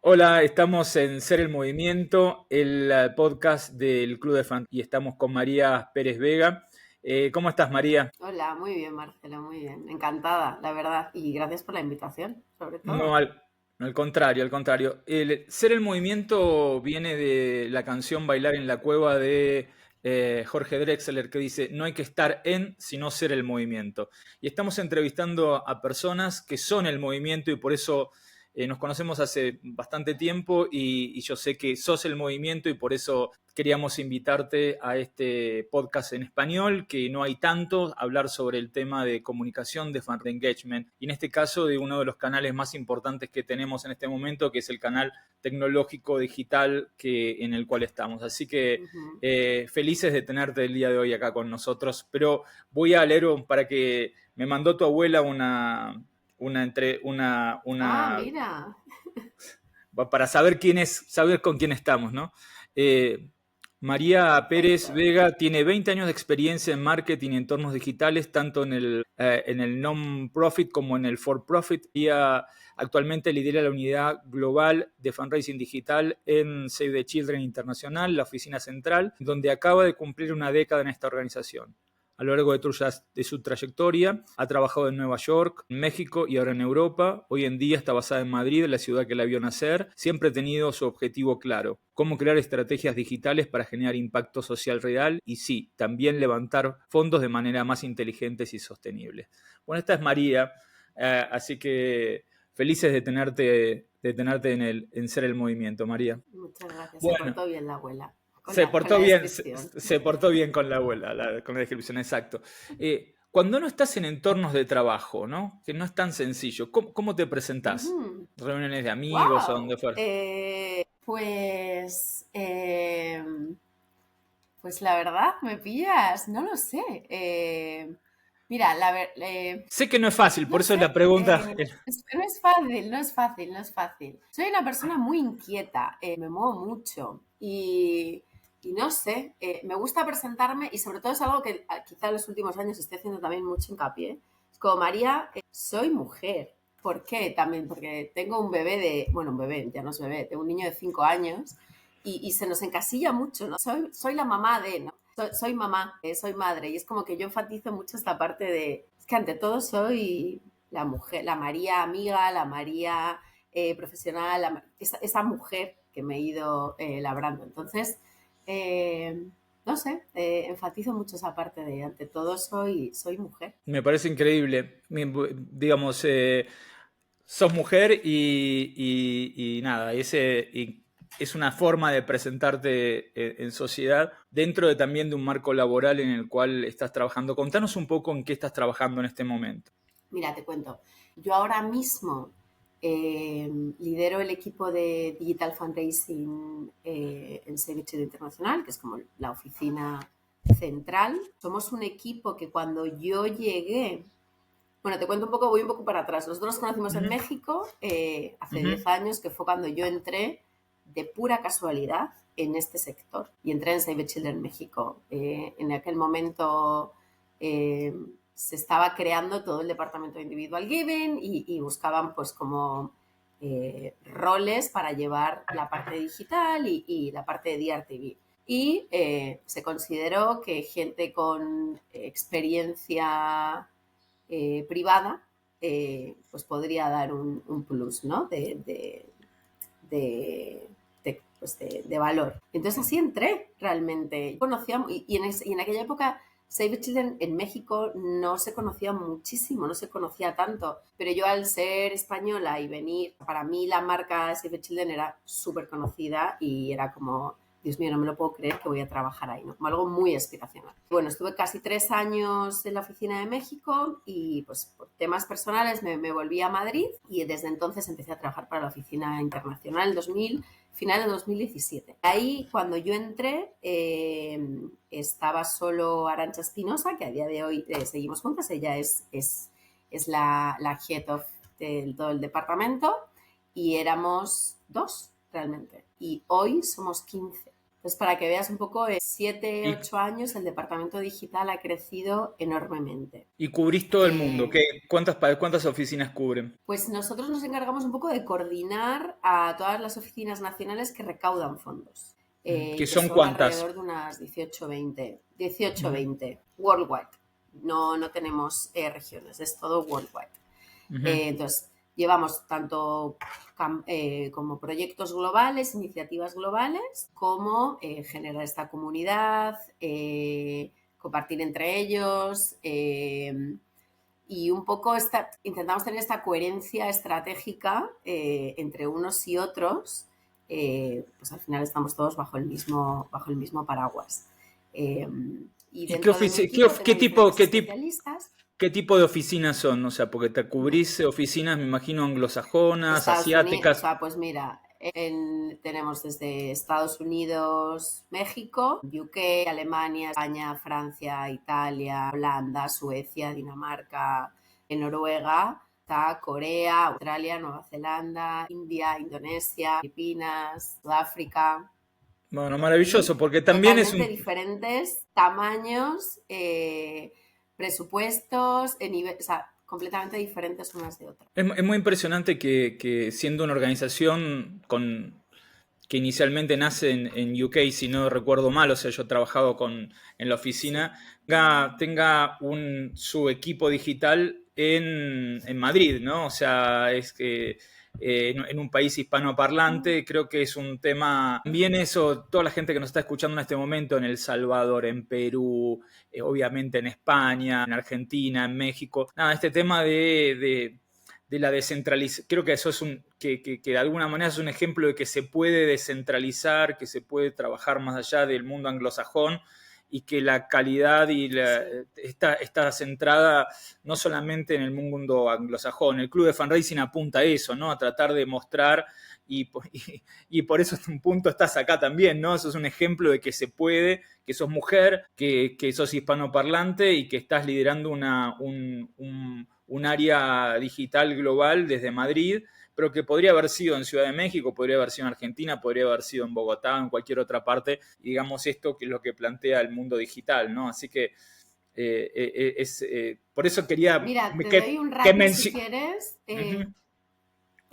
Hola, estamos en Ser el Movimiento, el podcast del Club de Fan, y estamos con María Pérez Vega. ¿Cómo estás, María? Hola, muy bien, Marcela, muy bien. Encantada, la verdad. Y gracias por la invitación, sobre No, todo. al contrario, al contrario. Ser el Movimiento viene de la canción Bailar en la Cueva de Jorge Drexler, que dice, no hay que estar en, sino ser el movimiento. Y estamos entrevistando a personas que son el movimiento y por eso nos conocemos hace bastante tiempo y yo sé que sos el movimiento y por eso queríamos invitarte a este podcast en español, que no hay tanto, hablar sobre el tema de comunicación, de fan engagement, y en este caso de uno de los canales más importantes que tenemos en este momento, que es el canal tecnológico digital en el cual estamos. Así que Ujú. felices de tenerte el día de hoy acá con nosotros, pero voy a leer para que me mandó tu abuela Ah, una mira. para saber quién es, saber con quién estamos, ¿no? Eh, María Pérez Perfecto. Vega tiene 20 años de experiencia en marketing y entornos digitales, tanto en el non-profit como en el for-profit. Ella actualmente lidera la unidad global de fundraising digital en Save the Children Internacional, la oficina central, donde acaba de cumplir una década en esta organización. A lo largo de su trayectoria, ha trabajado en Nueva York, en México y ahora en Europa. Hoy en día está basada en Madrid, la ciudad que la vio nacer. Siempre ha tenido su objetivo claro: cómo crear estrategias digitales para generar impacto social real y sí, también levantar fondos de manera más inteligentes y sostenibles. Bueno, esta es María, así que felices de tenerte en Ser el Movimiento, María. Muchas gracias. Se Bueno, portó bien la abuela con se con portó la bien, se, descripción. se portó bien con la abuela, con la descripción, exacto. Cuando no estás en entornos de trabajo, ¿no? Que no es tan sencillo, ¿cómo te presentás? ¿Reuniones de amigos o donde Wow. fuera? Pues la verdad, me pillas, no lo sé. Mira, Sé que no es fácil, no por eso sé, la pregunta. no es fácil, no es fácil, no es fácil. Soy una persona muy inquieta, me muevo mucho y no sé, me gusta presentarme y sobre todo es algo que quizá en los últimos años estoy haciendo también mucho hincapié. Es como María, soy mujer. ¿Por qué? También porque tengo un bebé bueno, un bebé, ya no es bebé, tengo un niño de 5 años y se nos encasilla mucho, ¿no? Soy la mamá de, ¿no? Soy mamá, soy madre, y es como que yo enfatizo mucho esta parte de, es que ante todo soy la mujer, la María amiga, la María profesional, esa mujer que me he ido labrando. Entonces, eh, no sé, enfatizo mucho esa parte de, ante todo soy mujer. Me parece increíble. Digamos, sos mujer y nada, es una forma de presentarte en sociedad dentro de también de un marco laboral en el cual estás trabajando. Contanos un poco en qué estás trabajando en este momento. Mira, te cuento. Yo ahora mismo lidero el equipo de Digital Fundraising en Save Chile Internacional, que es como la oficina central. Somos un equipo que cuando yo llegué, bueno, te cuento un poco, voy un poco para atrás. Nosotros nos conocimos en Ujú, México hace ujú. 10 años, que fue cuando yo entré de pura casualidad en este sector y entré en Save the Children México. En aquel momento eh, se estaba creando todo el departamento de Individual Giving y buscaban pues como roles para llevar la parte digital y la parte de DRTV. Y se consideró que gente con experiencia privada, pues podría dar un plus, ¿no? De, pues de valor. Entonces así entré realmente. Conocía, y en aquella época Save the Children en México no se conocía muchísimo, no se conocía tanto, pero yo al ser española y venir, para mí la marca Save the Children era súper conocida y era como, Dios mío, no me lo puedo creer que voy a trabajar ahí, ¿no? Como algo muy aspiracional. Bueno, estuve casi 3 años en la oficina de México y pues por temas personales me volví a Madrid y desde entonces empecé a trabajar para la oficina internacional en 2000, final de 2017. Ahí cuando yo entré estaba solo Arantxa Espinosa, que a día de hoy seguimos juntas, ella es la head of de todo el departamento y éramos dos realmente y hoy somos 15. Entonces, para que veas un poco, en 7, Y, 8 años el departamento digital ha crecido enormemente. y cubrís todo el mundo. Eh, ¿Cuántas oficinas cubren? pues nosotros nos encargamos un poco de coordinar a todas las oficinas nacionales que recaudan fondos, ¿Que que son son cuántas? alrededor de unas 18, 20, 18, Ujú, 20, worldwide. No tenemos regiones, es todo worldwide. ujú. Entonces, llevamos tanto como proyectos globales, iniciativas globales, como generar esta comunidad, compartir entre ellos y un poco intentamos tener esta coherencia estratégica entre unos y otros. Pues al final estamos todos bajo el mismo paraguas. Eh, y ¿Y qué, dentro de mi ofici- qué, equipo of- qué tengo tipo, diferentes qué tip- especialistas. qué tipo de oficinas son? O sea, porque te cubrís oficinas, me imagino, anglosajonas, Estados Unidos, o asiáticas. sea, pues mira, tenemos desde Estados Unidos, México, UK, Alemania, España, Francia, Italia, Holanda, Suecia, Dinamarca, Noruega, está Corea, Australia, Nueva Zelanda, India, Indonesia, Filipinas, Sudáfrica, Bueno, y maravilloso, porque también es totalmente un, diferentes tamaños, presupuestos, o sea, completamente diferentes unas de otras. es muy impresionante que siendo una organización que inicialmente nace en UK, si no recuerdo mal, o sea, yo he trabajado en la Sí. oficina, tenga su equipo digital en Madrid, ¿no? O sea, es que en un país hispanoparlante, creo que es un tema, también eso, toda la gente que nos está escuchando en este momento, en El Salvador, en Perú, obviamente en España, en Argentina, en México, nada, este tema de la descentralización, creo que eso es que de alguna manera es un ejemplo de que se puede descentralizar, que se puede trabajar más allá del mundo anglosajón y que la calidad Sí. está centrada no solamente en el mundo anglosajón. El Club de Fundraising apunta a eso, ¿no? A tratar de mostrar y por eso en un punto estás acá también, ¿no? Eso es un ejemplo de que se puede, que sos mujer, que sos hispanoparlante y que estás liderando un área digital global desde Madrid, pero que podría haber sido en Ciudad de México, podría haber sido en Argentina, podría haber sido en Bogotá, en cualquier otra parte, y digamos esto que es lo que plantea el mundo digital, ¿no? Así que por eso quería Mira, te doy que, un que ratio si menci- quieres.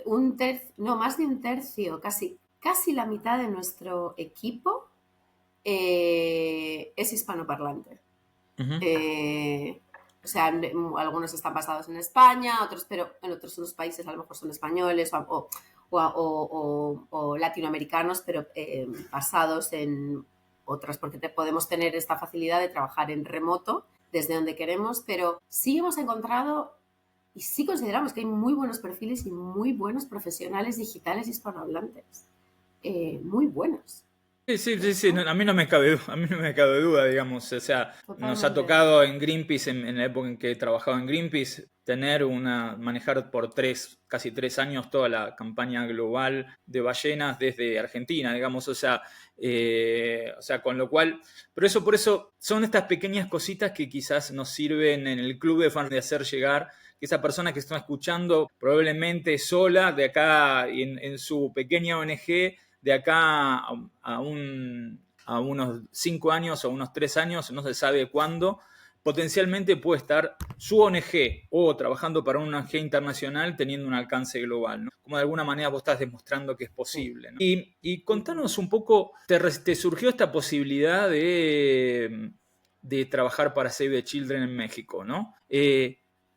Ujú. No, más de un tercio, casi la mitad de nuestro equipo es hispanoparlante. Uh-huh. O sea, algunos están basados en España, otros, pero en otros países a lo mejor son españoles o latinoamericanos, pero basados en otras, porque podemos tener esta facilidad de trabajar en remoto desde donde queremos, pero sí hemos encontrado y sí consideramos que hay muy buenos perfiles y muy buenos profesionales digitales hispanohablantes. Muy buenos. Sí, sí, sí, sí, ¿No? a mí no me cabe, a mí no me cabe duda, digamos, o sea, nos ha Totalmente. tocado en Greenpeace, en la época en que he trabajado en Greenpeace, manejar por casi 3 años toda la campaña global de ballenas desde Argentina, digamos, o sea, con lo cual, por eso son estas pequeñas cositas que quizás nos sirven en el club de fans de hacer llegar que esa persona que está escuchando probablemente sola de acá en su pequeña ONG de acá a unos 5 años o unos 3 años, no se sabe cuándo, potencialmente puede estar su ONG o trabajando para una ONG internacional teniendo un alcance global, ¿no? Como de alguna manera vos estás demostrando que es Sí. posible, ¿no? Y contanos un poco, ¿te surgió esta posibilidad de trabajar para Save the Children en México, ¿no?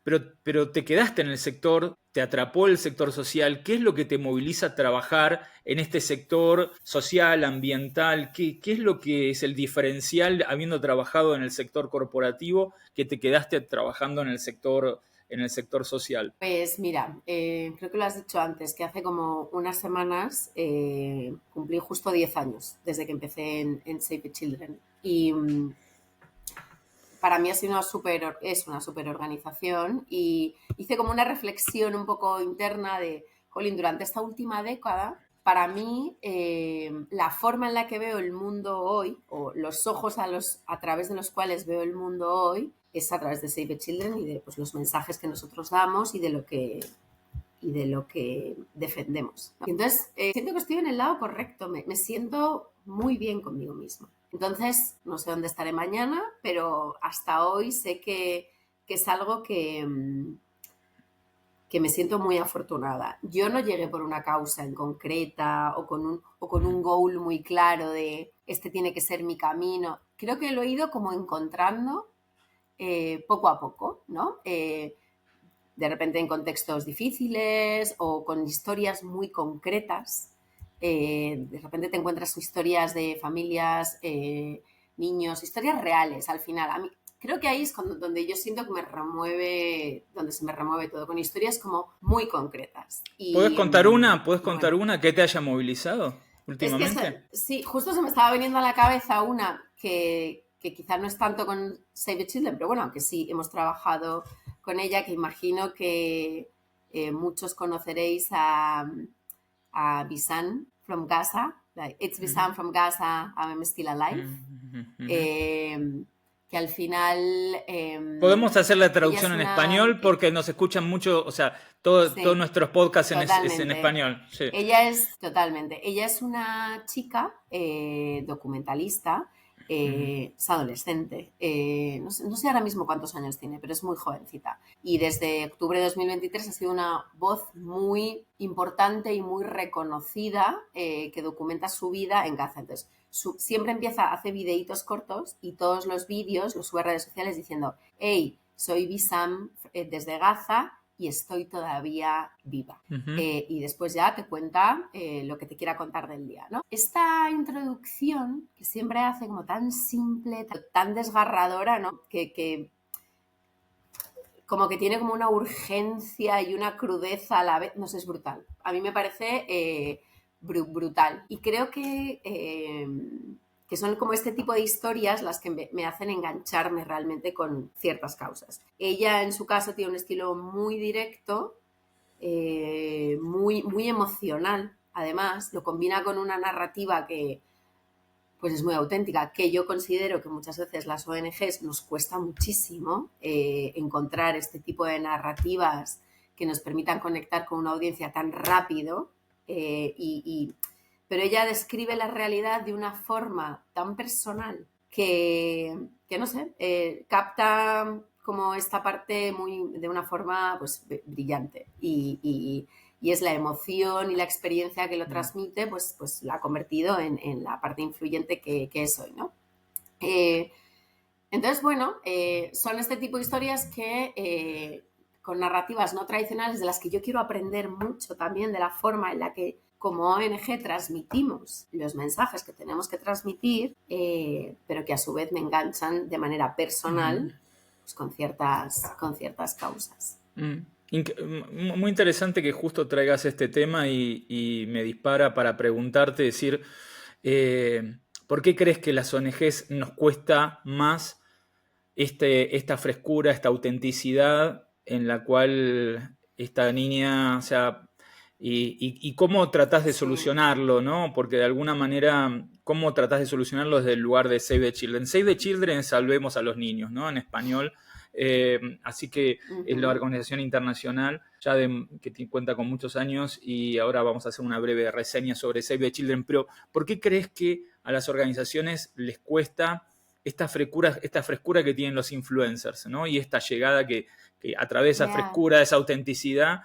Pero te quedaste en el sector, te atrapó el sector social. ¿Qué es lo que te moviliza a trabajar en este sector social, ambiental? ¿Qué es lo que es el diferencial habiendo trabajado en el sector corporativo que te quedaste trabajando en el sector social? Pues mira, creo que lo has dicho antes, que hace como unas semanas cumplí justo 10 años desde que empecé en Save the Children. Y para mí ha sido es una super organización y hice como una reflexión un poco interna de, jolín, durante esta última década, para mí la forma en la que veo el mundo hoy, o los ojos a través de los cuales veo el mundo hoy, es a través de Save the Children y de pues, los mensajes que nosotros damos y de lo que defendemos. Y entonces, siento que estoy en el lado correcto, me siento muy bien conmigo misma. Entonces, no sé dónde estaré mañana, pero hasta hoy sé que es algo que me siento muy afortunada. Yo no llegué por una causa en concreta o con un goal muy claro de este tiene que ser mi camino. Creo que lo he ido como encontrando poco a poco, ¿no? De repente en contextos difíciles o con historias muy concretas. De repente te encuentras historias de familias, niños, historias reales al final. A mí, creo que ahí es donde yo siento que donde se me remueve todo, con historias como muy concretas. ¿Puedes contar una? ¿Puedes Y contar bueno, una que te haya movilizado es que últimamente? sí, justo se me estaba viniendo a la cabeza una que quizá no es tanto con Save the Children, pero bueno, aunque sí hemos trabajado con ella, que imagino que muchos conoceréis a Bisan from Gaza, like, It's Bisan from Gaza, I'm still alive, eh, que al final Podemos hacer la ella traducción es en una... español porque nos escuchan mucho, o sea, todos sí, nuestros podcasts es en totalmente. español. Sí. Ella es una chica documentalista, es adolescente, no sé ahora mismo cuántos años tiene, pero es muy jovencita. Y desde octubre de 2023 ha sido una voz muy importante y muy reconocida que documenta su vida en Gaza. Entonces, siempre hace videitos cortos y todos los vídeos los sube a redes sociales diciendo: hey, soy Bisam desde Gaza y estoy todavía viva. Y después ya te cuenta lo que te quiera contar del día, ¿no? Esta introducción que siempre hace como tan simple, tan desgarradora, ¿no? Que como que tiene como una urgencia y una crudeza a la vez, no sé, es brutal. A mí me parece brutal. Y creo que son como este tipo de historias las que me hacen engancharme realmente con ciertas causas. Ella, en su caso, tiene un estilo muy directo, muy emocional. Además, lo combina con una narrativa que pues es muy auténtica, que yo considero que muchas veces las ONGs nos cuesta muchísimo encontrar este tipo de narrativas que nos permitan conectar con una audiencia tan rápido, pero ella describe la realidad de una forma tan personal que no sé, capta como esta parte de una forma pues brillante y es la emoción y la experiencia que lo transmite, pues la ha convertido en la parte influyente que es hoy, ¿no? Entonces, bueno, son este tipo de historias que con narrativas no tradicionales de las que yo quiero aprender mucho también de la forma en la que como ONG transmitimos los mensajes que tenemos que transmitir, pero que a su vez me enganchan de manera personal pues, con ciertas causas. Muy interesante que justo traigas este tema y me dispara para preguntarte, decir, ¿por qué crees que las ONGs nos cuesta más esta frescura, esta autenticidad en la cual esta niña, o sea, y cómo tratás de Sí. solucionarlo, ¿no? Porque de alguna manera, ¿cómo tratás de solucionarlo desde el lugar de Save the Children? Save the Children es Salvemos a los Niños, ¿no? En español. Así que es la organización internacional ya que cuenta con muchos años y ahora vamos a hacer una breve reseña sobre Save the Children. Pero, ¿por qué crees que a las organizaciones les cuesta esta frescura que tienen los influencers, ¿no? Y esta llegada que a través de esa frescura, de esa autenticidad,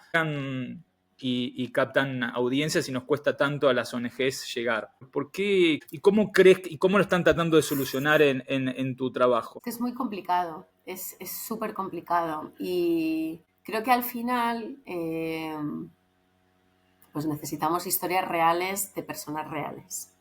y captan audiencias y nos cuesta tanto a las ONGs llegar? ¿Por qué? ¿Y cómo crees y cómo lo están tratando de solucionar en tu trabajo? Es muy complicado, es súper complicado y creo que al final pues necesitamos historias reales de personas reales.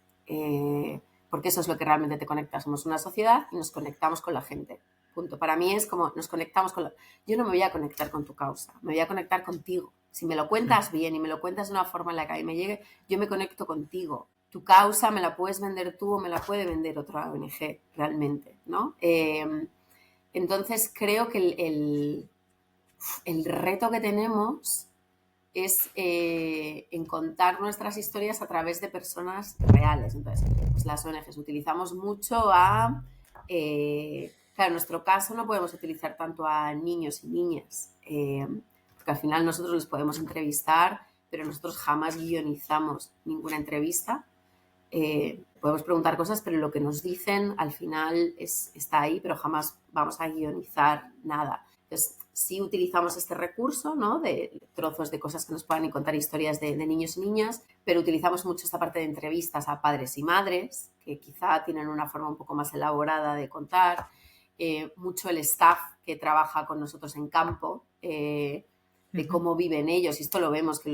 Porque eso es lo que realmente te conecta. Somos una sociedad y nos conectamos con la gente. Punto. Para mí es como nos conectamos con Yo no me voy a conectar con tu causa, me voy a conectar contigo. Si me lo cuentas bien y me lo cuentas de una forma en la que a mí me llegue, yo me conecto contigo. Tu causa me la puedes vender tú o me la puede vender otra ONG, realmente, ¿no? Entonces creo que el reto que tenemos es en contar nuestras historias a través de personas reales. Entonces, pues las ONGs utilizamos mucho claro, en nuestro caso no podemos utilizar tanto a niños y niñas, porque al final nosotros les podemos entrevistar, pero nosotros jamás guionizamos ninguna entrevista. Podemos preguntar cosas, pero lo que nos dicen al final está ahí, pero jamás vamos a guionizar nada. Entonces, sí utilizamos este recurso, ¿no? De trozos de cosas que nos puedan contar historias de niños y niñas, pero utilizamos mucho esta parte de entrevistas a padres y madres, que quizá tienen una forma un poco más elaborada de contar, mucho el staff que trabaja con nosotros en campo, de cómo viven ellos, y esto lo vemos, que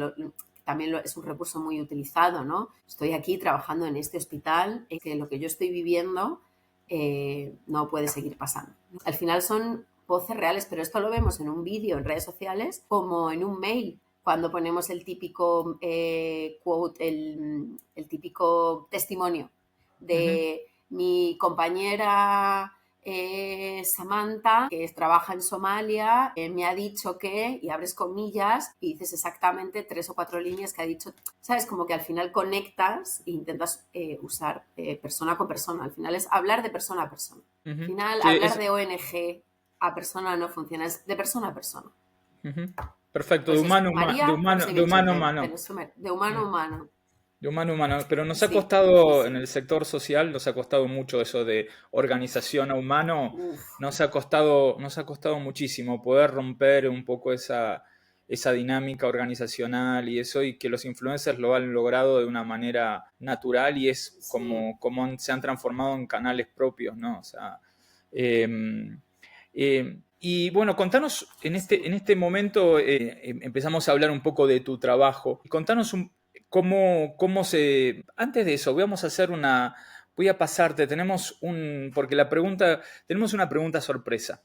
también es un recurso muy utilizado, ¿no? Estoy aquí trabajando en este hospital, que lo que yo estoy viviendo no puede seguir pasando. Al final son voces reales, pero esto lo vemos en un vídeo en redes sociales como en un mail, cuando ponemos el típico quote, el típico testimonio de mi compañera Samantha, que trabaja en Somalia, me ha dicho que, y abres comillas y dices exactamente 3 o 4 líneas que ha dicho, ¿sabes? Como que al final conectas e intentas usar persona con persona. Al final es hablar de persona a persona. Al final Sí, hablar de ONG a persona no funciona, es de persona a persona. Perfecto, Pues de eso, humano, María de humano a Savage, mano. de humano a humano. De humano a humano, pero nos ha Sí, costado, en sí. el sector social, nos ha costado mucho eso de organización a humano, Uf, nos ha costado muchísimo poder romper un poco esa dinámica organizacional y eso, y que los influencers lo han logrado de una manera natural y es sí. como se han transformado en canales propios, ¿no? O sea, y bueno, contanos, Sí. en este momento empezamos a hablar un poco de tu trabajo. Contanos cómo se... Antes de eso, vamos a hacer una... Voy a pasarte, porque tenemos una pregunta sorpresa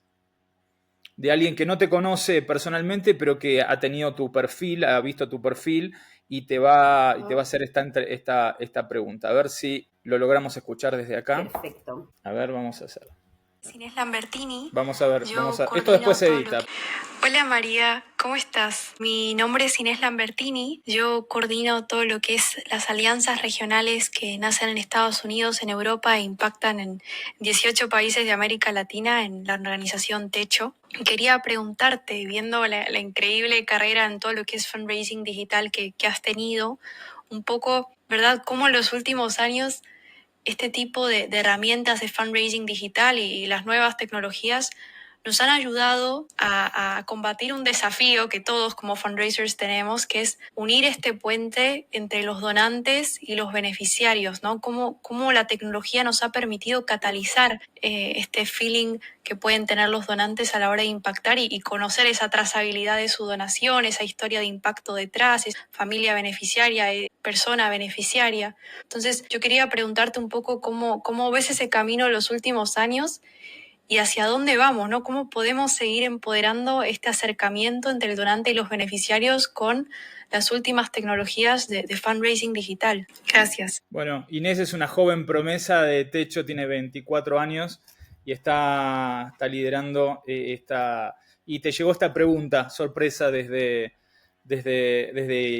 de alguien que no te conoce personalmente, pero que ha tenido tu perfil, ha visto tu perfil y te va a Oh, hacer esta pregunta. A ver si lo logramos escuchar desde acá. perfecto. A ver, vamos a hacerlo. Inés Lambertini. Vamos a ver, Yo esto después coordino se todo lo edita. que... Hola María, ¿cómo estás? Mi nombre es Inés Lambertini. Yo coordino todo lo que es las alianzas regionales que nacen en Estados Unidos, en Europa e impactan en 18 países de América Latina en la organización Techo. Quería preguntarte, viendo la increíble carrera en todo lo que es fundraising digital que has tenido, un poco, ¿verdad?, cómo en los últimos años este tipo de herramientas de fundraising digital y las nuevas tecnologías nos han ayudado a combatir un desafío que todos como fundraisers tenemos, que es unir este puente entre los donantes y los beneficiarios, ¿no? Cómo la tecnología nos ha permitido catalizar este feeling que pueden tener los donantes a la hora de impactar y conocer esa trazabilidad de su donación, esa historia de impacto detrás, esa familia beneficiaria, persona beneficiaria. Entonces, yo quería preguntarte un poco cómo ves ese camino en los últimos años y hacia dónde vamos, ¿no? ¿Cómo podemos seguir empoderando este acercamiento entre el donante y los beneficiarios con las últimas tecnologías de fundraising digital? Gracias. Bueno, Inés es una joven promesa de Techo, tiene 24 años y está liderando Y te llegó esta pregunta, sorpresa, desde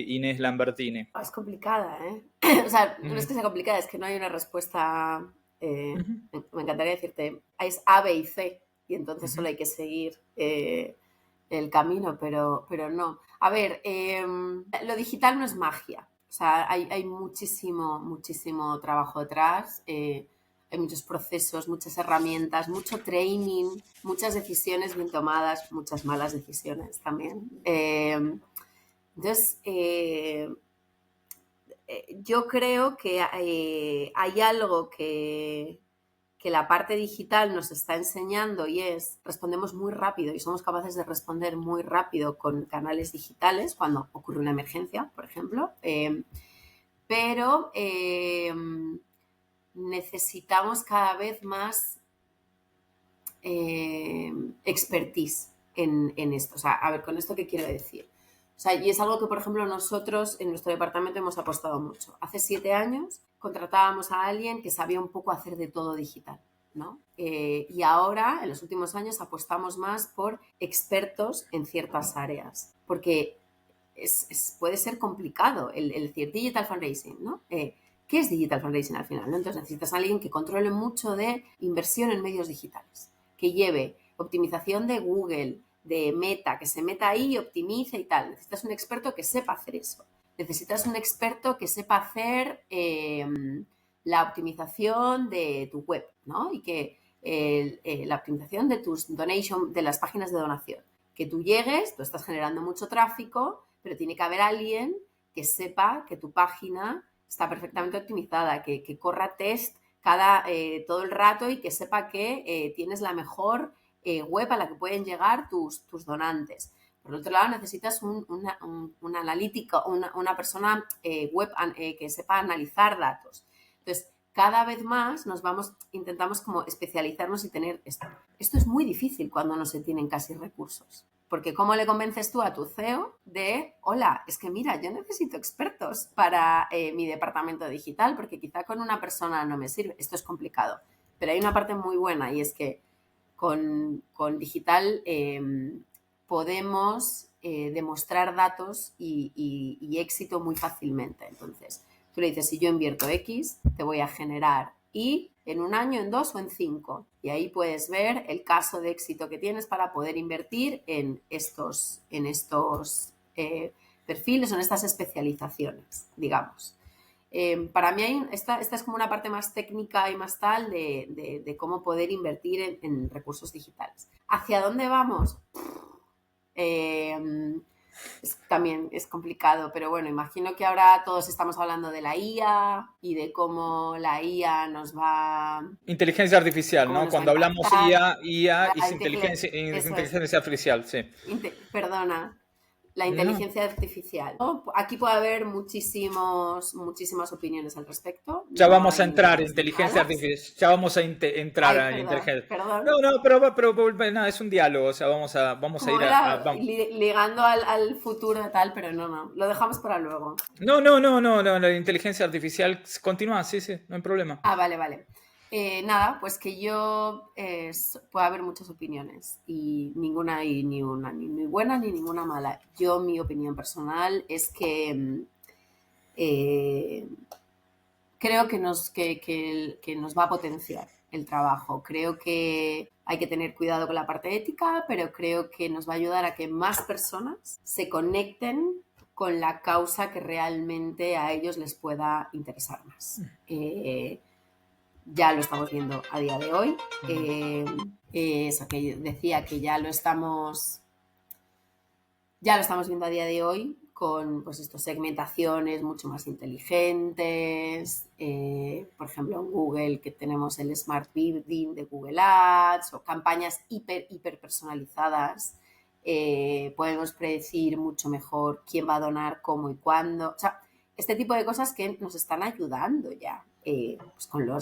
Inés Lambertini. Es complicada, ¿eh? O sea, no es que sea complicada, es que no hay una respuesta. Me encantaría decirte, es A, B y C, y entonces solo hay que seguir el camino, pero no. A ver, lo digital no es magia. O sea, hay muchísimo trabajo detrás. Hay muchos procesos, muchas herramientas, mucho training, muchas decisiones bien tomadas, muchas malas decisiones también. Entonces, yo creo que hay algo que la parte digital nos está enseñando y es, respondemos muy rápido y somos capaces de responder muy rápido con canales digitales cuando ocurre una emergencia, por ejemplo, pero necesitamos cada vez más expertise en esto. O sea, a ver, ¿con esto qué quiero decir? O sea, y es algo que, por ejemplo, nosotros en nuestro departamento hemos apostado mucho. Hace 7 años contratábamos a alguien que sabía un poco hacer de todo digital, ¿no? Y ahora, en los últimos años, apostamos más por expertos en ciertas áreas, porque puede ser complicado el decir digital fundraising, ¿no? ¿Qué es digital fundraising al final? ¿No? Entonces necesitas a alguien que controle mucho de inversión en medios digitales, que lleve optimización de Google, de Meta, que se meta ahí y optimice y tal. Necesitas un experto que sepa hacer eso. Necesitas un experto que sepa hacer la optimización de tu web, ¿no? Y que la optimización de tus donation, de las páginas de donación. Que tú llegues, tú estás generando mucho tráfico, pero tiene que haber alguien que sepa que tu página está perfectamente optimizada, que corra test todo el rato y que sepa que tienes la mejor web a la que pueden llegar tus donantes. Por otro lado, necesitas un analítico, una persona web que sepa analizar datos. Entonces, cada vez más intentamos como especializarnos y tener esto. Esto es muy difícil cuando no se tienen casi recursos. Porque ¿cómo le convences tú a tu CEO de, hola, es que mira, yo necesito expertos para mi departamento digital, porque quizá con una persona no me sirve? Esto es complicado. Pero hay una parte muy buena y es que con digital podemos demostrar datos y éxito muy fácilmente. Entonces, tú le dices, si yo invierto X, te voy a generar Y en 1 año, en 2 o en 5. Y ahí puedes ver el caso de éxito que tienes para poder invertir en estos perfiles o en estas especializaciones, digamos. Para mí esta es como una parte más técnica y más tal de cómo poder invertir en recursos digitales. ¿Hacia dónde vamos? También es complicado, pero bueno, imagino que ahora todos estamos hablando de la IA y de cómo la IA nos va... Inteligencia artificial, ¿no? Cuando hablamos IA es inteligencia artificial, sí. Perdona. La inteligencia artificial. Aquí puede haber muchísimas opiniones al respecto. Ya vamos a entrar en inteligencia artificial. Ya vamos a entrar a inteligencia. Perdón. No, pero no, es un diálogo. O sea, vamos a ir ligando al futuro y tal, pero no. Lo dejamos para luego. No. La inteligencia artificial continúa, sí, no hay problema. Vale. Nada, pues que puede haber muchas opiniones y ninguna hay ni una ni muy buena ni ninguna mala. Mi opinión personal es que creo que nos va a potenciar el trabajo. Creo que hay que tener cuidado con la parte ética, pero creo que nos va a ayudar a que más personas se conecten con la causa que realmente a ellos les pueda interesar más. Ya lo estamos viendo a día de hoy. Eso que decía que ya lo estamos viendo a día de hoy con pues estas segmentaciones mucho más inteligentes. Por ejemplo, en Google, que tenemos el Smart Bidding de Google Ads o campañas hiper personalizadas. Podemos predecir mucho mejor quién va a donar, cómo y cuándo. O sea, este tipo de cosas que nos están ayudando ya. Pues con la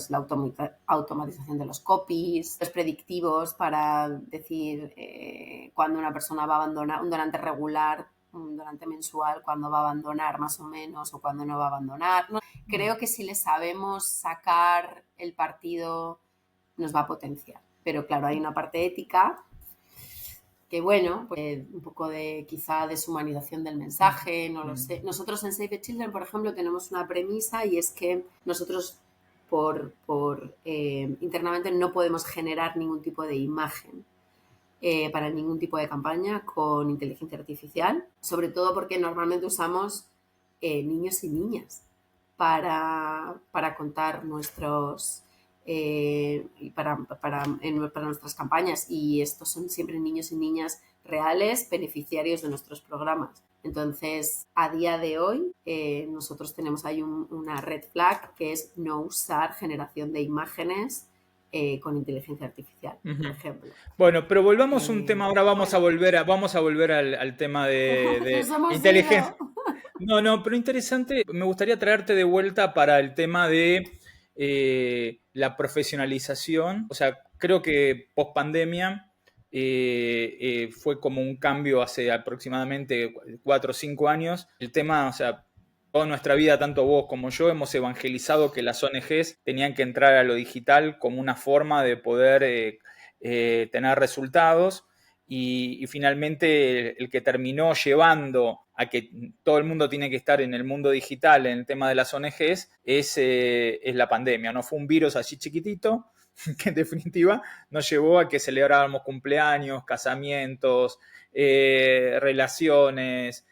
automatización de los copies, los predictivos para decir cuándo una persona va a abandonar, un donante regular, un donante mensual, cuándo va a abandonar más o menos o cuándo no va a abandonar. ¿No? Creo que si le sabemos sacar el partido nos va a potenciar. Pero claro, hay una parte ética que bueno, pues un poco de quizá deshumanización del mensaje, no lo sé. Nosotros en Save the Children, por ejemplo, tenemos una premisa y es que nosotros internamente no podemos generar ningún tipo de imagen para ningún tipo de campaña con inteligencia artificial, sobre todo porque normalmente usamos niños y niñas para contar nuestros... para nuestras campañas, y estos son siempre niños y niñas reales beneficiarios de nuestros programas. Entonces, a día de hoy, nosotros tenemos ahí una red flag que es no usar generación de imágenes con inteligencia artificial, por ejemplo. Bueno, pero volvamos a un tema. Ahora vamos a volver al tema de inteligencia. No, pero interesante. Me gustaría traerte de vuelta para el tema de la profesionalización. O sea, creo que post pandemia fue como un cambio hace aproximadamente 4 o 5 años. El tema, o sea, toda nuestra vida, tanto vos como yo, hemos evangelizado que las ONGs tenían que entrar a lo digital como una forma de poder tener resultados. Y finalmente el que terminó llevando a que todo el mundo tiene que estar en el mundo digital en el tema de las ONGs es la pandemia, ¿no? Fue un virus así chiquitito que en definitiva nos llevó a que celebráramos cumpleaños, casamientos, relaciones,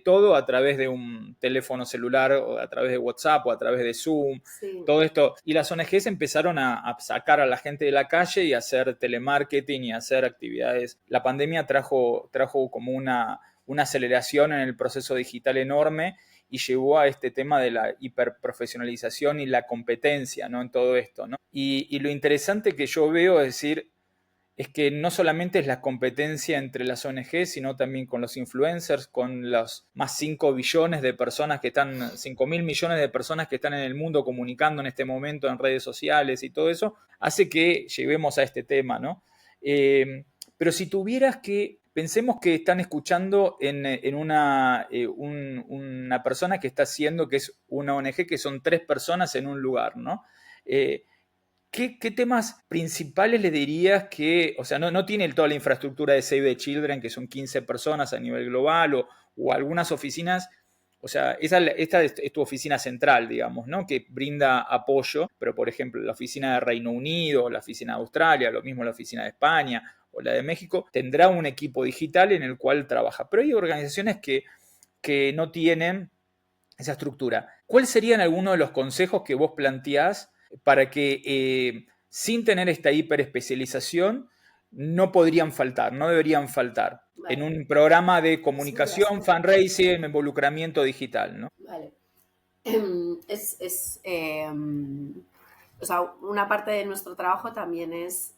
todo a través de un teléfono celular o a través de WhatsApp o a través de Zoom, Sí. todo esto. Y las ONGs empezaron a sacar a la gente de la calle y a hacer telemarketing y a hacer actividades. La pandemia trajo como una aceleración en el proceso digital enorme y llevó a este tema de la hiperprofesionalización y la competencia, ¿no? En todo esto, ¿no? Y lo interesante que yo veo es que no solamente es la competencia entre las ONG, sino también con los influencers, con los más 5 billones de personas que están, 5.000 millones de personas que están en el mundo comunicando en este momento en redes sociales y todo eso, hace que lleguemos a este tema, ¿no? Pero si tuvieras que, pensemos que están escuchando en una persona que está haciendo, que es una ONG, que son 3 personas en un lugar, ¿no? ¿Qué temas principales le dirías que, o sea, no tiene toda la infraestructura de Save the Children, que son 15 personas a nivel global, o algunas oficinas, o sea, esta es tu oficina central, digamos, ¿no? Que brinda apoyo, pero por ejemplo, la oficina de Reino Unido, la oficina de Australia, lo mismo la oficina de España o la de México, tendrá un equipo digital en el cual trabaja. Pero hay organizaciones que no tienen esa estructura. ¿Cuáles serían algunos de los consejos que vos planteás para que sin tener esta hiperespecialización no podrían faltar, no deberían faltar Vale. en un programa de Sí, comunicación, fundraising, involucramiento digital, ¿no? Vale. O sea, una parte de nuestro trabajo también es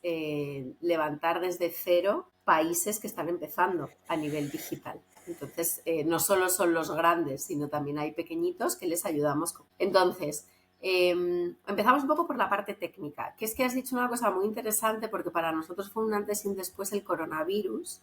levantar desde cero países que están empezando a nivel digital. Entonces, no solo son los grandes, sino también hay pequeñitos que les ayudamos. Entonces, empezamos un poco por la parte técnica, que es que has dicho una cosa muy interesante porque para nosotros fue un antes y un después el coronavirus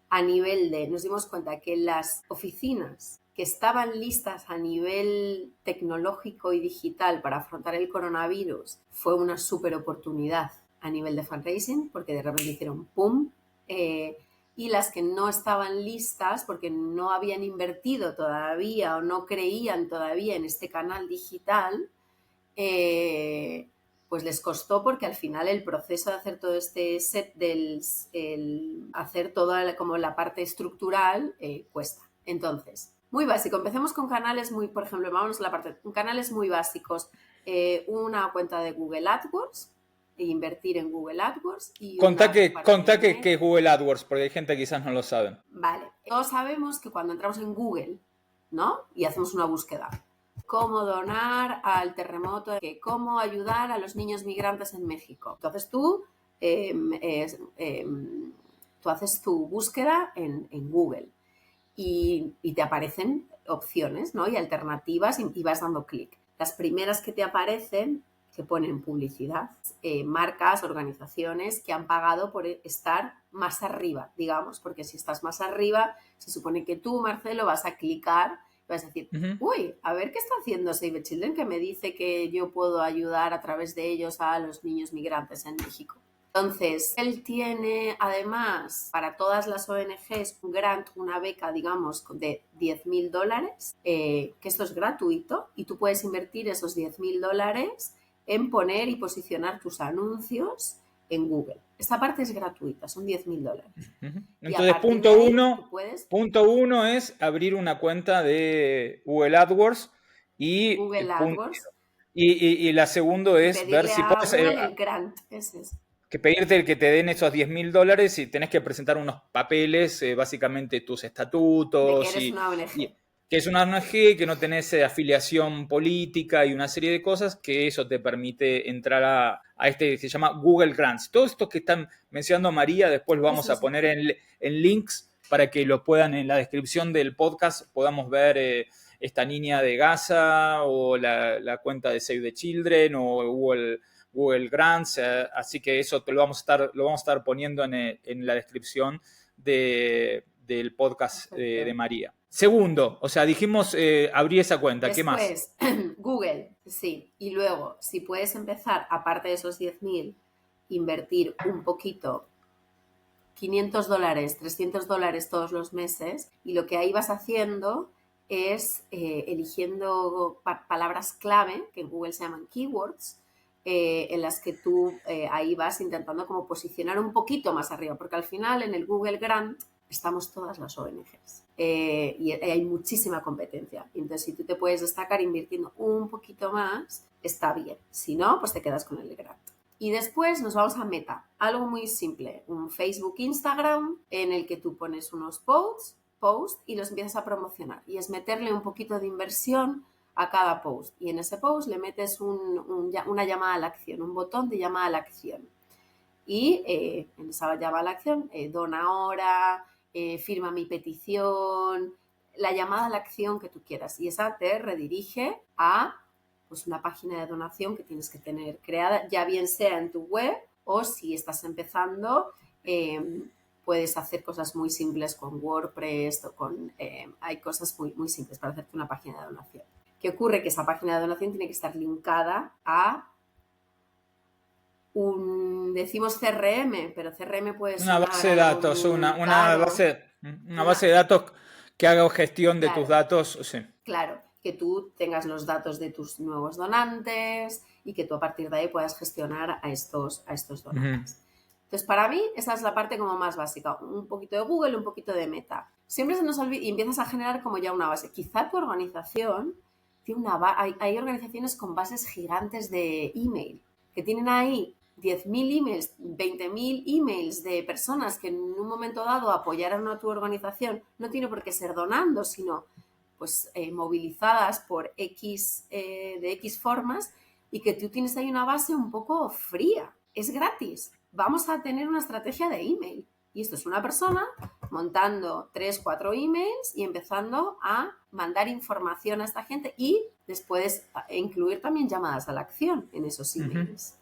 a nivel de, nos dimos cuenta que las oficinas que estaban listas a nivel tecnológico y digital para afrontar el coronavirus fue una súper oportunidad a nivel de fundraising porque de repente hicieron ¡pum! Y las que no estaban listas porque no habían invertido todavía o no creían todavía en este canal digital, pues les costó porque al final el proceso de hacer todo este set hacer toda como la parte estructural cuesta. Entonces, muy básico, empecemos con canales muy, por ejemplo, vámonos a la parte, canales muy básicos, una cuenta de Google AdWords, invertir en Google AdWords y Contá que es Google AdWords, porque hay gente que quizás no lo saben. Vale, todos sabemos que cuando entramos en Google, ¿no? Y hacemos una búsqueda, cómo donar al terremoto, cómo ayudar a los niños migrantes en México. Entonces tú haces tu búsqueda en Google y te aparecen opciones, ¿no? Y alternativas y vas dando clic. Las primeras que te aparecen, que ponen publicidad, marcas, organizaciones que han pagado por estar más arriba, digamos, porque si estás más arriba, se supone que tú, Marcelo, vas a clicar y vas a decir, uy, a ver qué está haciendo Save the Children, que me dice que yo puedo ayudar a través de ellos a los niños migrantes en México. Entonces, él tiene además para todas las ONGs un grant, una beca, digamos, de $10,000, que esto es gratuito y tú puedes invertir esos $10,000 en poner y posicionar tus anuncios en Google. Esta parte es gratuita, son $10,000. Entonces, punto uno es abrir una cuenta de Google AdWords y la segunda es ver si puedes el grant, ese es. Que pedirte que te den esos $10,000 y tenés que presentar unos papeles, básicamente tus estatutos. De que eres una ONG. Que es una ONG, que no tenés afiliación política y una serie de cosas, que eso te permite entrar a este que se llama Google Grants. Todo esto que están mencionando María, después lo vamos a poner en links para que lo puedan en la descripción del podcast, podamos ver esta niña de Gaza o la cuenta de Save the Children o Google Grants, así que eso te lo vamos a estar poniendo en la descripción del podcast de María. Segundo, o sea, dijimos abrir esa cuenta, Después, ¿qué más? Google, sí, y luego si puedes empezar, aparte de esos 10,000, invertir un poquito, $500, $300 todos los meses, y lo que ahí vas haciendo es eligiendo palabras clave, que en Google se llaman keywords, en las que tú ahí vas intentando como posicionar un poquito más arriba, porque al final en el Google Grant estamos todas las ONGs. Y hay muchísima competencia. Entonces, si tú te puedes destacar invirtiendo un poquito más, está bien. Si no, pues te quedas con el grant. Y después nos vamos a Meta. Algo muy simple. Un Facebook, Instagram, en el que tú pones unos posts y los empiezas a promocionar. Y es meterle un poquito de inversión a cada post. Y en ese post le metes una llamada a la acción, un botón de llamada a la acción. Y en esa llamada a la acción, dona ahora, firma mi petición, la llamada a la acción que tú quieras. Y esa te redirige a pues, una página de donación que tienes que tener creada, ya bien sea en tu web o si estás empezando, puedes hacer cosas muy simples con WordPress o hay cosas muy, muy simples para hacerte una página de donación. ¿Qué ocurre? Que esa página de donación tiene que estar linkada a decimos CRM, pero CRM puede ser una base de datos, una base de datos que haga gestión de tus datos. Sí. Claro, que tú tengas los datos de tus nuevos donantes y que tú a partir de ahí puedas gestionar a estos donantes. Entonces, para mí, esa es la parte como más básica. Un poquito de Google, un poquito de Meta. Siempre se nos olvida y empiezas a generar como ya una base. Quizá tu organización tiene hay organizaciones con bases gigantes de email que tienen ahí 10.000 emails, 20.000 emails de personas que en un momento dado apoyaron a tu organización. No tiene por qué ser donando, sino pues movilizadas por de X formas y que tú tienes ahí una base un poco fría. Es gratis. Vamos a tener una estrategia de email. Y esto es una persona montando 3, 4 emails y empezando a mandar información a esta gente y después incluir también llamadas a la acción en esos emails.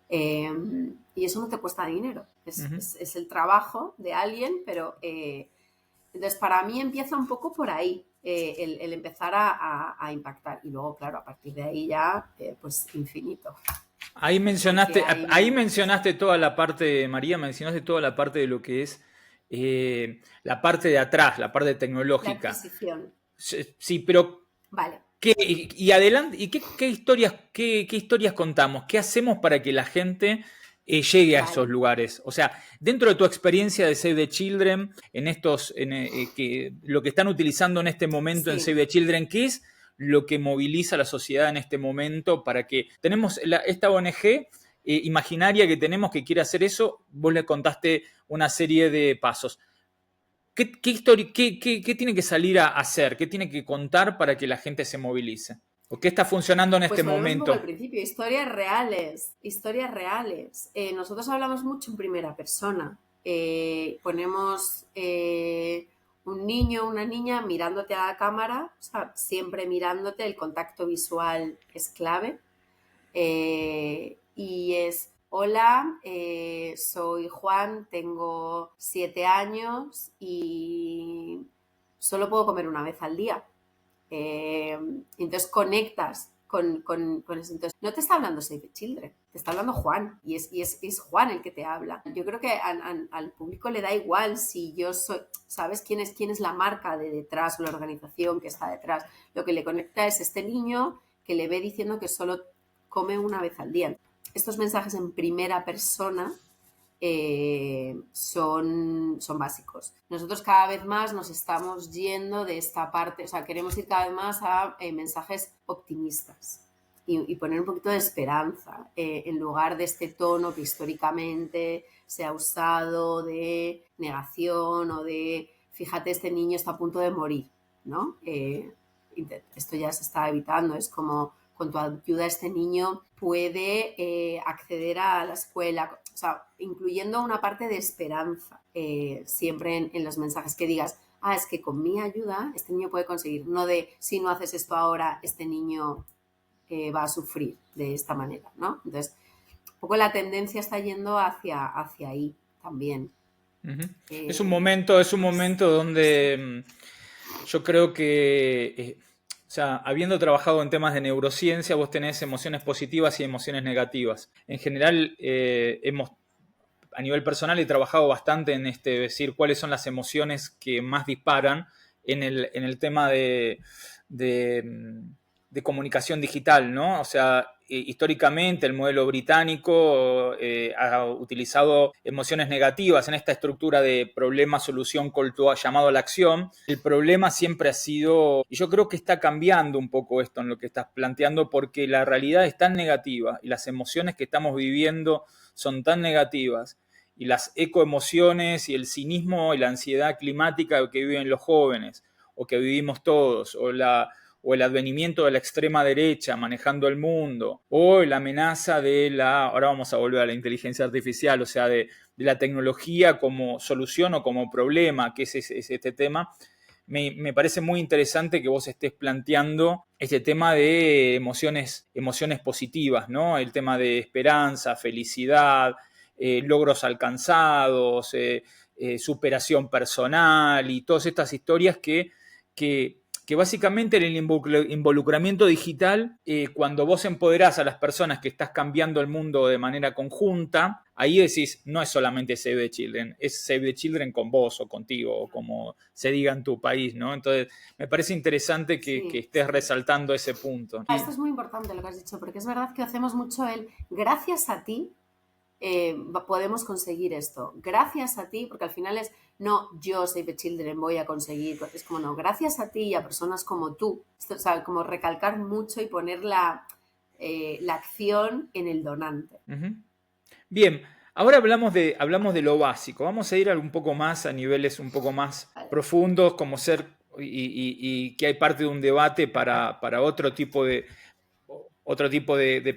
Y eso no te cuesta dinero. Es el trabajo de alguien, pero entonces para mí empieza un poco por ahí. El empezar a impactar y luego, claro, a partir de ahí ya, pues infinito. Ahí mencionaste toda la parte, María, mencionaste toda la parte de lo que es la parte de atrás, la parte tecnológica. La adquisición. Sí, pero vale. Y adelante, ¿y qué historias contamos? ¿Qué hacemos para que la gente llegue a esos lugares? O sea, dentro de tu experiencia de Save the Children, lo que están utilizando en este momento en Save the Children, ¿qué es lo que moviliza a la sociedad en este momento para que tenemos esta ONG imaginaria que tenemos que quiere hacer eso? Vos le contaste una serie de pasos. ¿Qué tiene que salir a hacer? ¿Qué tiene que contar para que la gente se movilice? ¿O qué está funcionando en este momento? Al principio, historias reales. Nosotros hablamos mucho en primera persona. Ponemos un niño, una niña mirándote a la cámara, o sea, siempre mirándote, el contacto visual es clave. Y es... Hola, soy Juan, tengo 7 años y solo puedo comer una vez al día. Entonces conectas con eso. Entonces, no te está hablando Save the Children, te está hablando Juan y es Juan el que te habla. Yo creo que al público le da igual si yo soy, ¿sabes quién es la marca de detrás o la organización que está detrás? Lo que le conecta es este niño que le ve diciendo que solo come una vez al día. Estos mensajes en primera persona son básicos. Nosotros cada vez más nos estamos yendo de esta parte, o sea, queremos ir cada vez más a mensajes optimistas y poner un poquito de esperanza en lugar de este tono que históricamente se ha usado de negación o de, fíjate, este niño está a punto de morir, ¿no? Esto ya se está evitando, es como... Con tu ayuda este niño puede acceder a la escuela, o sea, incluyendo una parte de esperanza siempre en los mensajes que digas, es que con mi ayuda este niño puede conseguir, no de si no haces esto ahora este niño va a sufrir de esta manera, ¿no? Entonces, un poco la tendencia está yendo hacia ahí también. Uh-huh. Es un momento donde yo creo que... O sea, habiendo trabajado en temas de neurociencia, vos tenés emociones positivas y emociones negativas. En general, a nivel personal, he trabajado bastante en decir cuáles son las emociones que más disparan en el tema de de comunicación digital, ¿no? O sea, históricamente el modelo británico ha utilizado emociones negativas en esta estructura de problema, solución, call to, llamado a la acción. El problema siempre ha sido, y yo creo que está cambiando un poco esto en lo que estás planteando, porque la realidad es tan negativa y las emociones que estamos viviendo son tan negativas, y las ecoemociones y el cinismo y la ansiedad climática que viven los jóvenes, o que vivimos todos, o el advenimiento de la extrema derecha manejando el mundo, o la amenaza ahora vamos a volver a la inteligencia artificial, o sea, de la tecnología como solución o como problema, que es este tema. Me parece muy interesante que vos estés planteando este tema de emociones positivas, ¿no? El tema de esperanza, felicidad, logros alcanzados, superación personal y todas estas historias que básicamente en el involucramiento digital, cuando vos empoderás a las personas que estás cambiando el mundo de manera conjunta, ahí decís, no es solamente Save the Children, es Save the Children con vos o contigo, o como se diga en tu país, ¿no? Entonces, me parece interesante que estés resaltando ese punto. Esto es muy importante lo que has dicho, porque es verdad que hacemos mucho gracias a ti podemos conseguir esto. Gracias a ti, porque al final es no yo, Save the Children, voy a conseguir. Es como no, gracias a ti y a personas como tú. Esto, o sea, como recalcar mucho y poner la acción en el donante. Uh-huh. Bien, ahora hablamos de lo básico. Vamos a ir un poco más a niveles un poco más profundos, como ser, y que hay parte de un debate para otro tipo de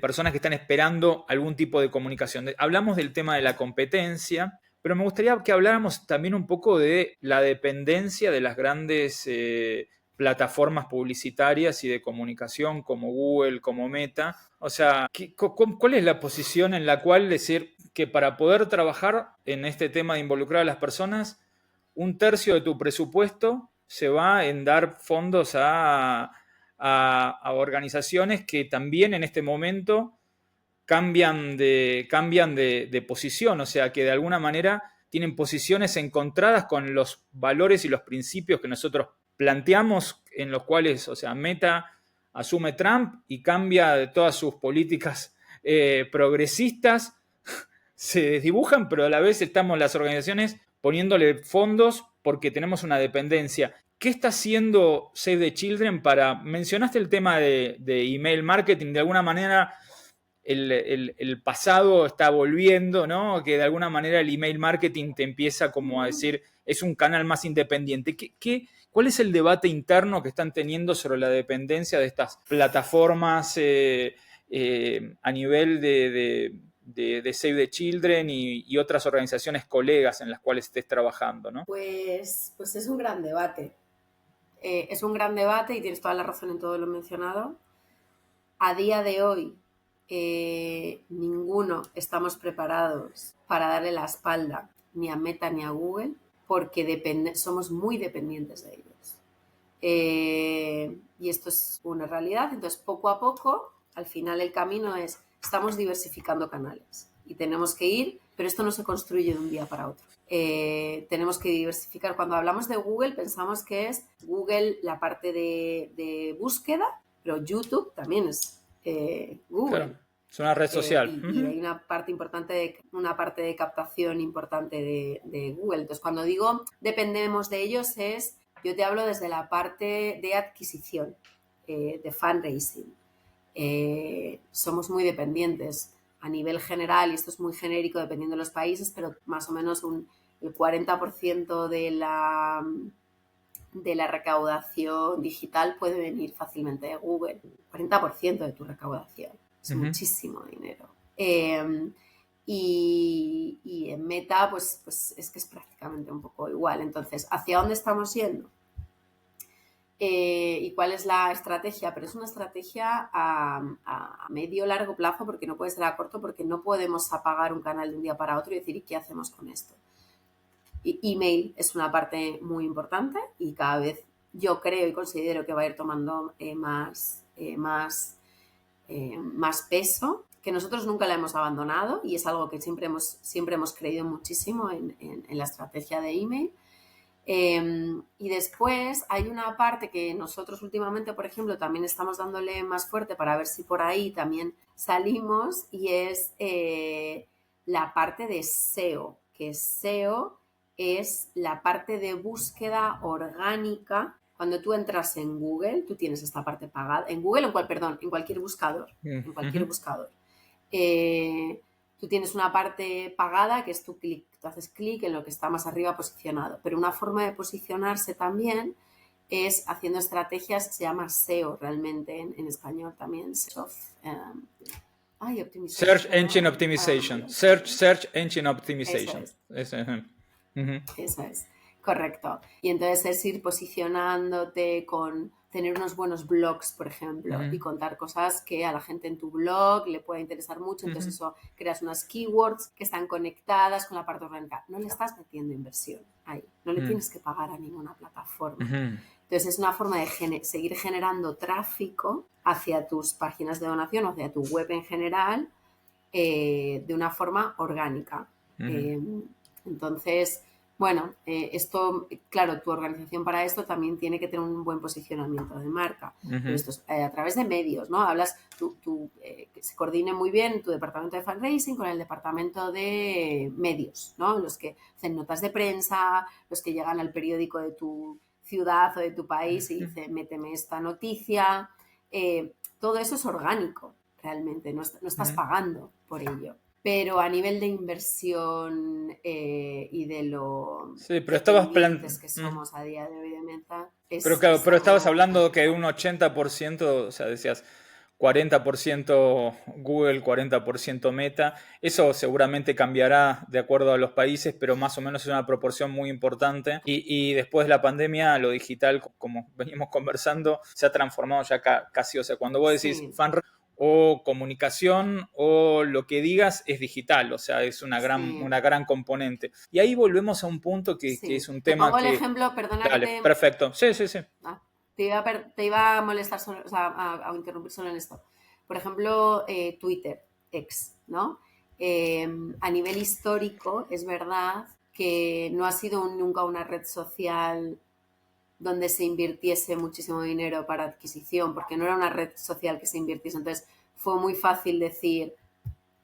personas que están esperando algún tipo de comunicación. Hablamos del tema de la competencia, pero me gustaría que habláramos también un poco de la dependencia de las grandes plataformas publicitarias y de comunicación como Google, como Meta. O sea, ¿cuál es la posición en la cual decir que para poder trabajar en este tema de involucrar a las personas, 1/3 de tu presupuesto se va en dar fondos a organizaciones que también en este momento cambian de posición, o sea, que de alguna manera tienen posiciones encontradas con los valores y los principios que nosotros planteamos, en los cuales, o sea, Meta asume Trump y cambia de todas sus políticas progresistas, se desdibujan, pero a la vez estamos las organizaciones poniéndole fondos porque tenemos una dependencia. ¿Qué está haciendo Save the Children mencionaste el tema de email marketing, de alguna manera el pasado está volviendo, ¿no? Que de alguna manera el email marketing te empieza como a decir, es un canal más independiente. ¿Cuál es el debate interno que están teniendo sobre la dependencia de estas plataformas a nivel de Save the Children y otras organizaciones colegas en las cuales estés trabajando, ¿no? Pues es un gran debate. Es un gran debate y tienes toda la razón en todo lo mencionado. A día de hoy, ninguno estamos preparados para darle la espalda ni a Meta ni a Google porque somos muy dependientes de ellos. Y esto es una realidad. Entonces, poco a poco, al final el camino estamos diversificando canales y tenemos que ir, pero esto no se construye de un día para otro. Tenemos que diversificar. Cuando hablamos de Google, pensamos que es Google la parte de búsqueda, pero YouTube también es Google. Claro, es una red social. Y hay una parte importante, una parte de captación importante de Google. Entonces, cuando digo dependemos de ellos, yo te hablo desde la parte de adquisición, de fundraising. Somos muy dependientes a nivel general, y esto es muy genérico dependiendo de los países, pero más o menos el 40% de la recaudación digital puede venir fácilmente de Google. 40% de tu recaudación. Es muchísimo dinero. Y en Meta, pues es que es prácticamente un poco igual. Entonces, ¿hacia dónde estamos yendo? ¿Y cuál es la estrategia? Pero es una estrategia a medio largo plazo, porque no puede ser a corto, porque no podemos apagar un canal de un día para otro y decir, ¿y qué hacemos con esto? Email es una parte muy importante y cada vez yo creo y considero que va a ir tomando más peso, que nosotros nunca la hemos abandonado y es algo que siempre hemos creído muchísimo en la estrategia de email. Y después hay una parte que nosotros últimamente, por ejemplo, también estamos dándole más fuerte para ver si por ahí también salimos, y es la parte de SEO, que SEO es la parte de búsqueda orgánica. Cuando tú entras en Google, tú tienes esta parte pagada. En Google, en cualquier buscador. En cualquier buscador. Tú tienes una parte pagada que es tú haces clic en lo que está más arriba posicionado. Pero una forma de posicionarse también es haciendo estrategias, se llama SEO realmente en español también. Search Engine Optimization. Search Engine Optimization. Eso es. Eso es, correcto. Y entonces es ir posicionándote con tener unos buenos blogs, por ejemplo, y contar cosas que a la gente en tu blog le pueda interesar mucho. Entonces eso, creas unas keywords que están conectadas con la parte orgánica. No le estás metiendo inversión ahí, no le tienes que pagar a ninguna plataforma. Entonces es una forma de seguir generando tráfico hacia tus páginas de donación o hacia tu web en general de una forma orgánica. Entonces, bueno, esto, claro, tu organización para esto también tiene que tener un buen posicionamiento de marca. Pero esto es a través de medios, ¿no? Hablas, que se coordine muy bien tu departamento de fundraising con el departamento de medios, ¿no? Los que hacen notas de prensa, los que llegan al periódico de tu ciudad o de tu país y dicen, méteme esta noticia. Todo eso es orgánico, realmente, no estás pagando por ello. Pero a nivel de inversión y de lo pero estabas que somos a día de hoy de Meta... Pero claro, pero estabas hablando que un 80%, o sea, decías 40% Google, 40% Meta. Eso seguramente cambiará de acuerdo a los países, pero más o menos es una proporción muy importante. Y después de la pandemia, lo digital, como venimos conversando, se ha transformado ya casi, o sea, cuando vos decís o comunicación o lo que digas es digital, o sea, es una gran componente. Y ahí volvemos a un punto que es un tema que... Te pongo el ejemplo, perdona. Dale, perfecto. Sí. Te iba a molestar, o sea, a interrumpir solo en esto. Por ejemplo, Twitter, X, ¿no? A nivel histórico, es verdad que no ha sido nunca una red social donde se invirtiese muchísimo dinero para adquisición, porque no era una red social que se invirtiese. Entonces, fue muy fácil decir,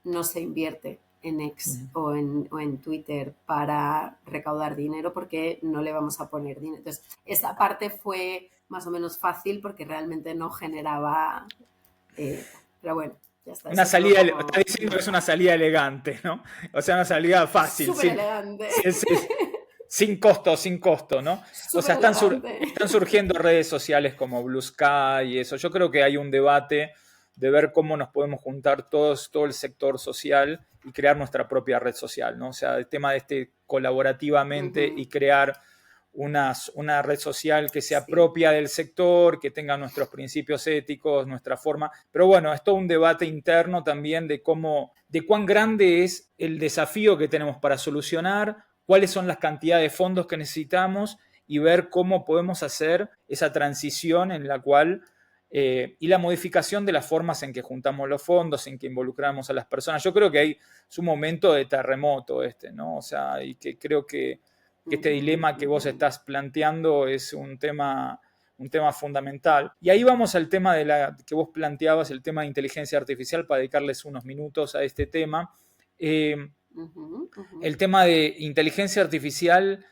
no se invierte en X o en Twitter para recaudar dinero porque no le vamos a poner dinero. Entonces, esa parte fue más o menos fácil porque realmente no generaba... pero bueno, ya está. Una salida, está diciendo que es una salida elegante, ¿no? O sea, una salida fácil. Súper elegante. Sin costo, ¿no? O sea, están surgiendo redes sociales como Blue Sky y eso. Yo creo que hay un debate de ver cómo nos podemos juntar todo el sector social y crear nuestra propia red social, ¿no? O sea, el tema de colaborativamente y crear una red social que sea propia del sector, que tenga nuestros principios éticos, nuestra forma. Pero bueno, es todo un debate interno también de cuán grande es el desafío que tenemos para solucionar, cuáles son las cantidades de fondos que necesitamos y ver cómo podemos hacer esa transición en la cual y la modificación de las formas en que juntamos los fondos, en que involucramos a las personas. Yo creo que es un momento de terremoto ¿no? O sea, y que creo que este dilema que vos estás planteando es un tema fundamental. Y ahí vamos al tema que vos planteabas, el tema de inteligencia artificial, para dedicarles unos minutos a este tema. El tema de inteligencia artificial,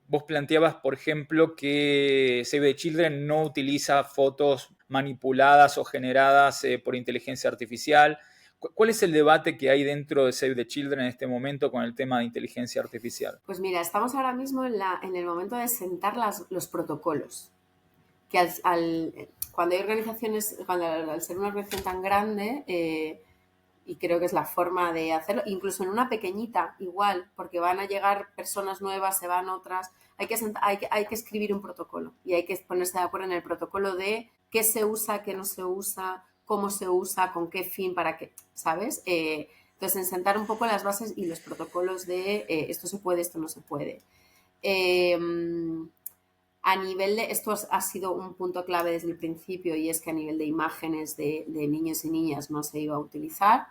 vos planteabas, por ejemplo, que Save the Children no utiliza fotos manipuladas o generadas por inteligencia artificial. ¿Cuál es el debate que hay dentro de Save the Children en este momento con el tema de inteligencia artificial? Pues mira, estamos ahora mismo en el momento de sentar los protocolos. Que cuando hay organizaciones, al ser una organización tan grande, y creo que es la forma de hacerlo, incluso en una pequeñita igual, porque van a llegar personas nuevas, se van otras, hay que escribir un protocolo y hay que ponerse de acuerdo en el protocolo de qué se usa, qué no se usa, cómo se usa, con qué fin, para qué, ¿sabes? Entonces, en sentar un poco las bases y los protocolos de esto se puede, esto no se puede. A nivel de, esto ha sido un punto clave desde el principio, y es que a nivel de imágenes de niños y niñas no se iba a utilizar.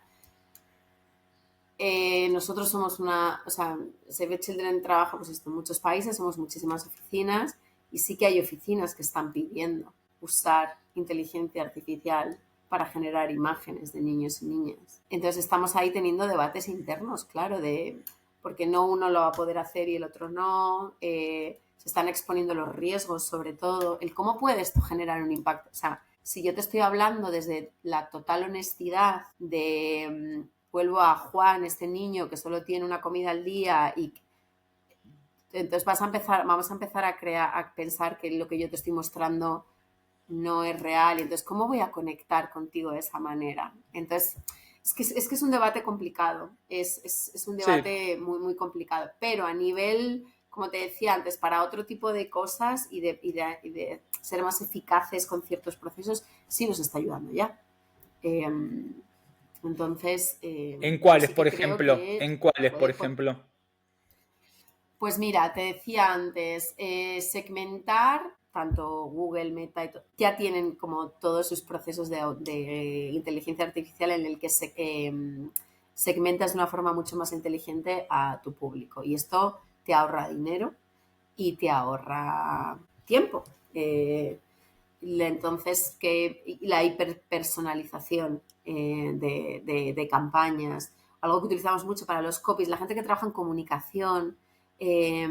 Nosotros somos o sea, Save the Children trabaja pues esto en muchos países, somos muchísimas oficinas y sí que hay oficinas que están pidiendo usar inteligencia artificial para generar imágenes de niños y niñas. Entonces estamos ahí teniendo debates internos, claro, de porque no uno lo va a poder hacer y el otro no. Se están exponiendo los riesgos, sobre todo, el cómo puede esto generar un impacto. O sea, si yo te estoy hablando desde la total honestidad de vuelvo a Juan, este niño que solo tiene una comida al día y entonces vamos a empezar a pensar que lo que yo te estoy mostrando no es real. Y entonces, ¿cómo voy a conectar contigo de esa manera? Entonces, es que es un debate complicado, es un Sí, debate muy, muy complicado, pero a nivel, como te decía antes, para otro tipo de cosas y de ser más eficaces con ciertos procesos, sí nos está ayudando ya. Eh, entonces, ¿en yo cuáles, sí por que creo ejemplo? que ¿En cuáles, por puede, ejemplo? pues mira, te decía antes, segmentar, tanto Google, Meta, ya tienen como todos sus procesos de inteligencia artificial en el que segmentas de una forma mucho más inteligente a tu público. Y esto te ahorra dinero y te ahorra tiempo. Entonces, la hiperpersonalización de campañas, algo que utilizamos mucho para los copies, la gente que trabaja en comunicación, eh,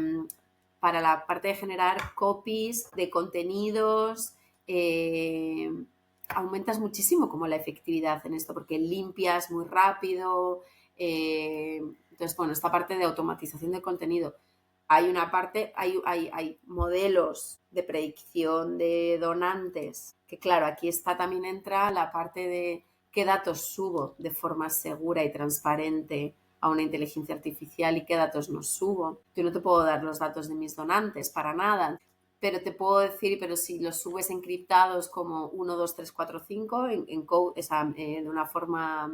para la parte de generar copies de contenidos, eh, aumentas muchísimo como la efectividad en esto, porque limpias muy rápido. Entonces, bueno, esta parte de automatización de contenido. Hay una parte, hay modelos de predicción de donantes, que claro, aquí está también entra la parte de qué datos subo de forma segura y transparente a una inteligencia artificial y qué datos no subo. Yo no te puedo dar los datos de mis donantes para nada, pero te puedo decir, pero si los subes encriptados como 1, 2, 3, 4, 5 en code, de una forma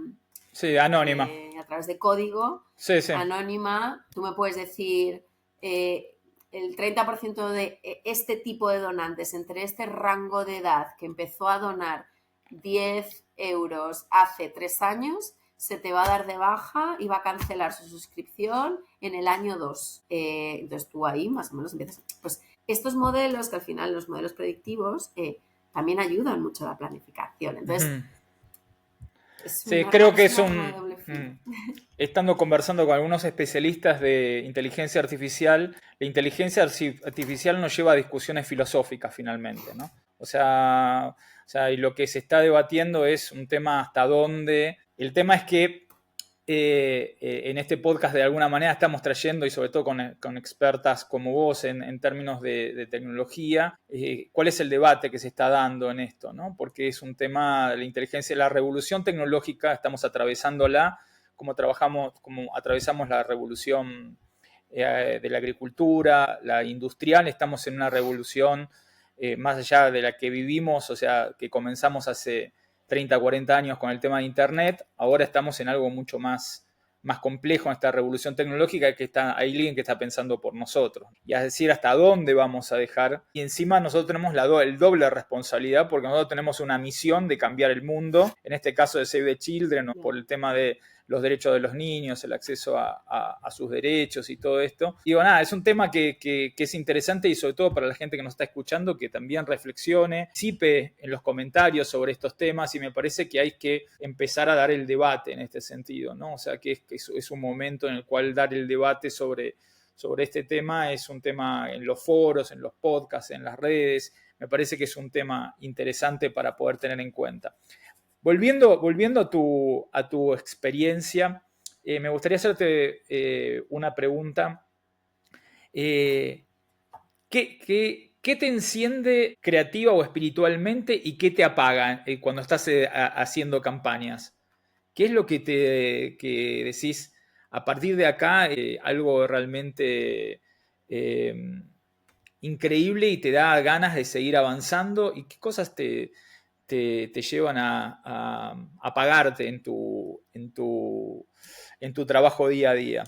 Sí, anónima. a través de código, Sí, sí. anónima, tú me puedes decir el 30% de este tipo de donantes entre este rango de edad que empezó a donar 10 euros hace 3 años, se te va a dar de baja y va a cancelar su suscripción en el año 2. Entonces tú ahí más o menos empiezas. Pues estos modelos, que al final los modelos predictivos, también ayudan mucho a la planificación. Entonces, Ujú. es, Sí, una, creo que es es un arma de doble filo. mm, estando conversando con algunos especialistas de inteligencia artificial, la inteligencia artificial nos lleva a discusiones filosóficas finalmente, ¿no? Y lo que se está debatiendo es un tema hasta dónde. El tema es que en este podcast de alguna manera estamos trayendo, y sobre todo con expertas como vos en términos de tecnología, cuál es el debate que se está dando en esto, ¿no? Porque es un tema, la inteligencia, la revolución tecnológica, estamos atravesándola como atravesamos la revolución de la agricultura, la industrial, estamos en una revolución más allá de la que vivimos, o sea, que comenzamos hace 30, 40 años con el tema de Internet, ahora estamos en algo mucho más complejo en esta revolución tecnológica que hay alguien que está pensando por nosotros. Y es decir, hasta dónde vamos a dejar. Y encima nosotros tenemos el doble responsabilidad porque nosotros tenemos una misión de cambiar el mundo, en este caso de Save the Children, por el tema de los derechos de los niños, el acceso a sus derechos y todo esto. Digo, nada, es un tema que es interesante y sobre todo para la gente que nos está escuchando que también reflexione, participe en los comentarios sobre estos temas y me parece que hay que empezar a dar el debate en este sentido, ¿no? O sea, que es un momento en el cual dar el debate sobre este tema es un tema en los foros, en los podcasts, en las redes. Me parece que es un tema interesante para poder tener en cuenta. Volviendo a tu experiencia, me gustaría hacerte una pregunta. Eh, ¿qué te enciende creativa o espiritualmente y qué te apaga cuando estás haciendo campañas? ¿Qué es lo que decís a partir de acá, algo realmente eh, increíble y te da ganas de seguir avanzando? ¿Y qué cosas te llevan a pagarte en tu trabajo día a día?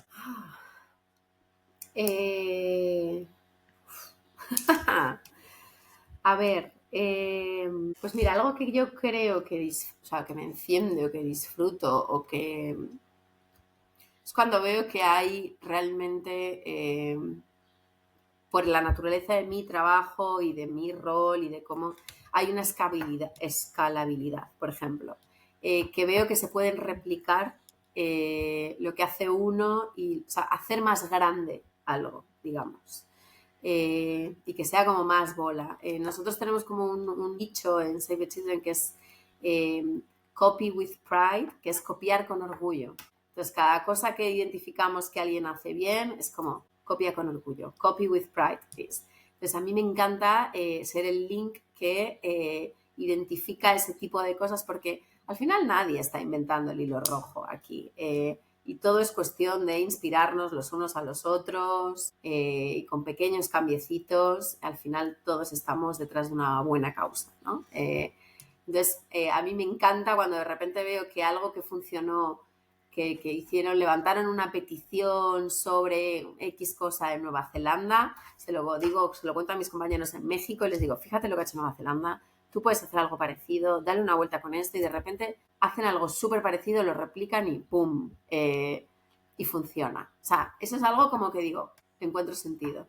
Eh, a ver, pues mira, algo que yo creo que, o sea, que me enciende o que disfruto o que Es cuando veo que hay realmente, por la naturaleza de mi trabajo y de mi rol y de cómo hay una escalabilidad, por ejemplo, que veo que se pueden replicar lo que hace uno y, o sea, hacer más grande algo, digamos. Y que sea como más bola. Nosotros tenemos como un dicho en Save the Children que es copy with pride, que es copiar con orgullo. Entonces, cada cosa que identificamos que alguien hace bien es como copia con orgullo, copy with pride, please. Entonces, a mí me encanta ser el link que identifica ese tipo de cosas porque al final nadie está inventando el hilo rojo aquí. Y todo es cuestión de inspirarnos los unos a los otros y con pequeños cambiecitos, al final todos estamos detrás de una buena causa, ¿no? Entonces, a mí me encanta cuando de repente veo que algo que funcionó, que hicieron, levantaron una petición sobre X cosa en Nueva Zelanda, se lo cuento a mis compañeros en México y les digo, fíjate lo que ha hecho Nueva Zelanda, tú puedes hacer algo parecido, dale una vuelta con esto y de repente hacen algo súper parecido, lo replican y ¡pum! Y funciona. O sea, eso es algo como que digo, encuentro sentido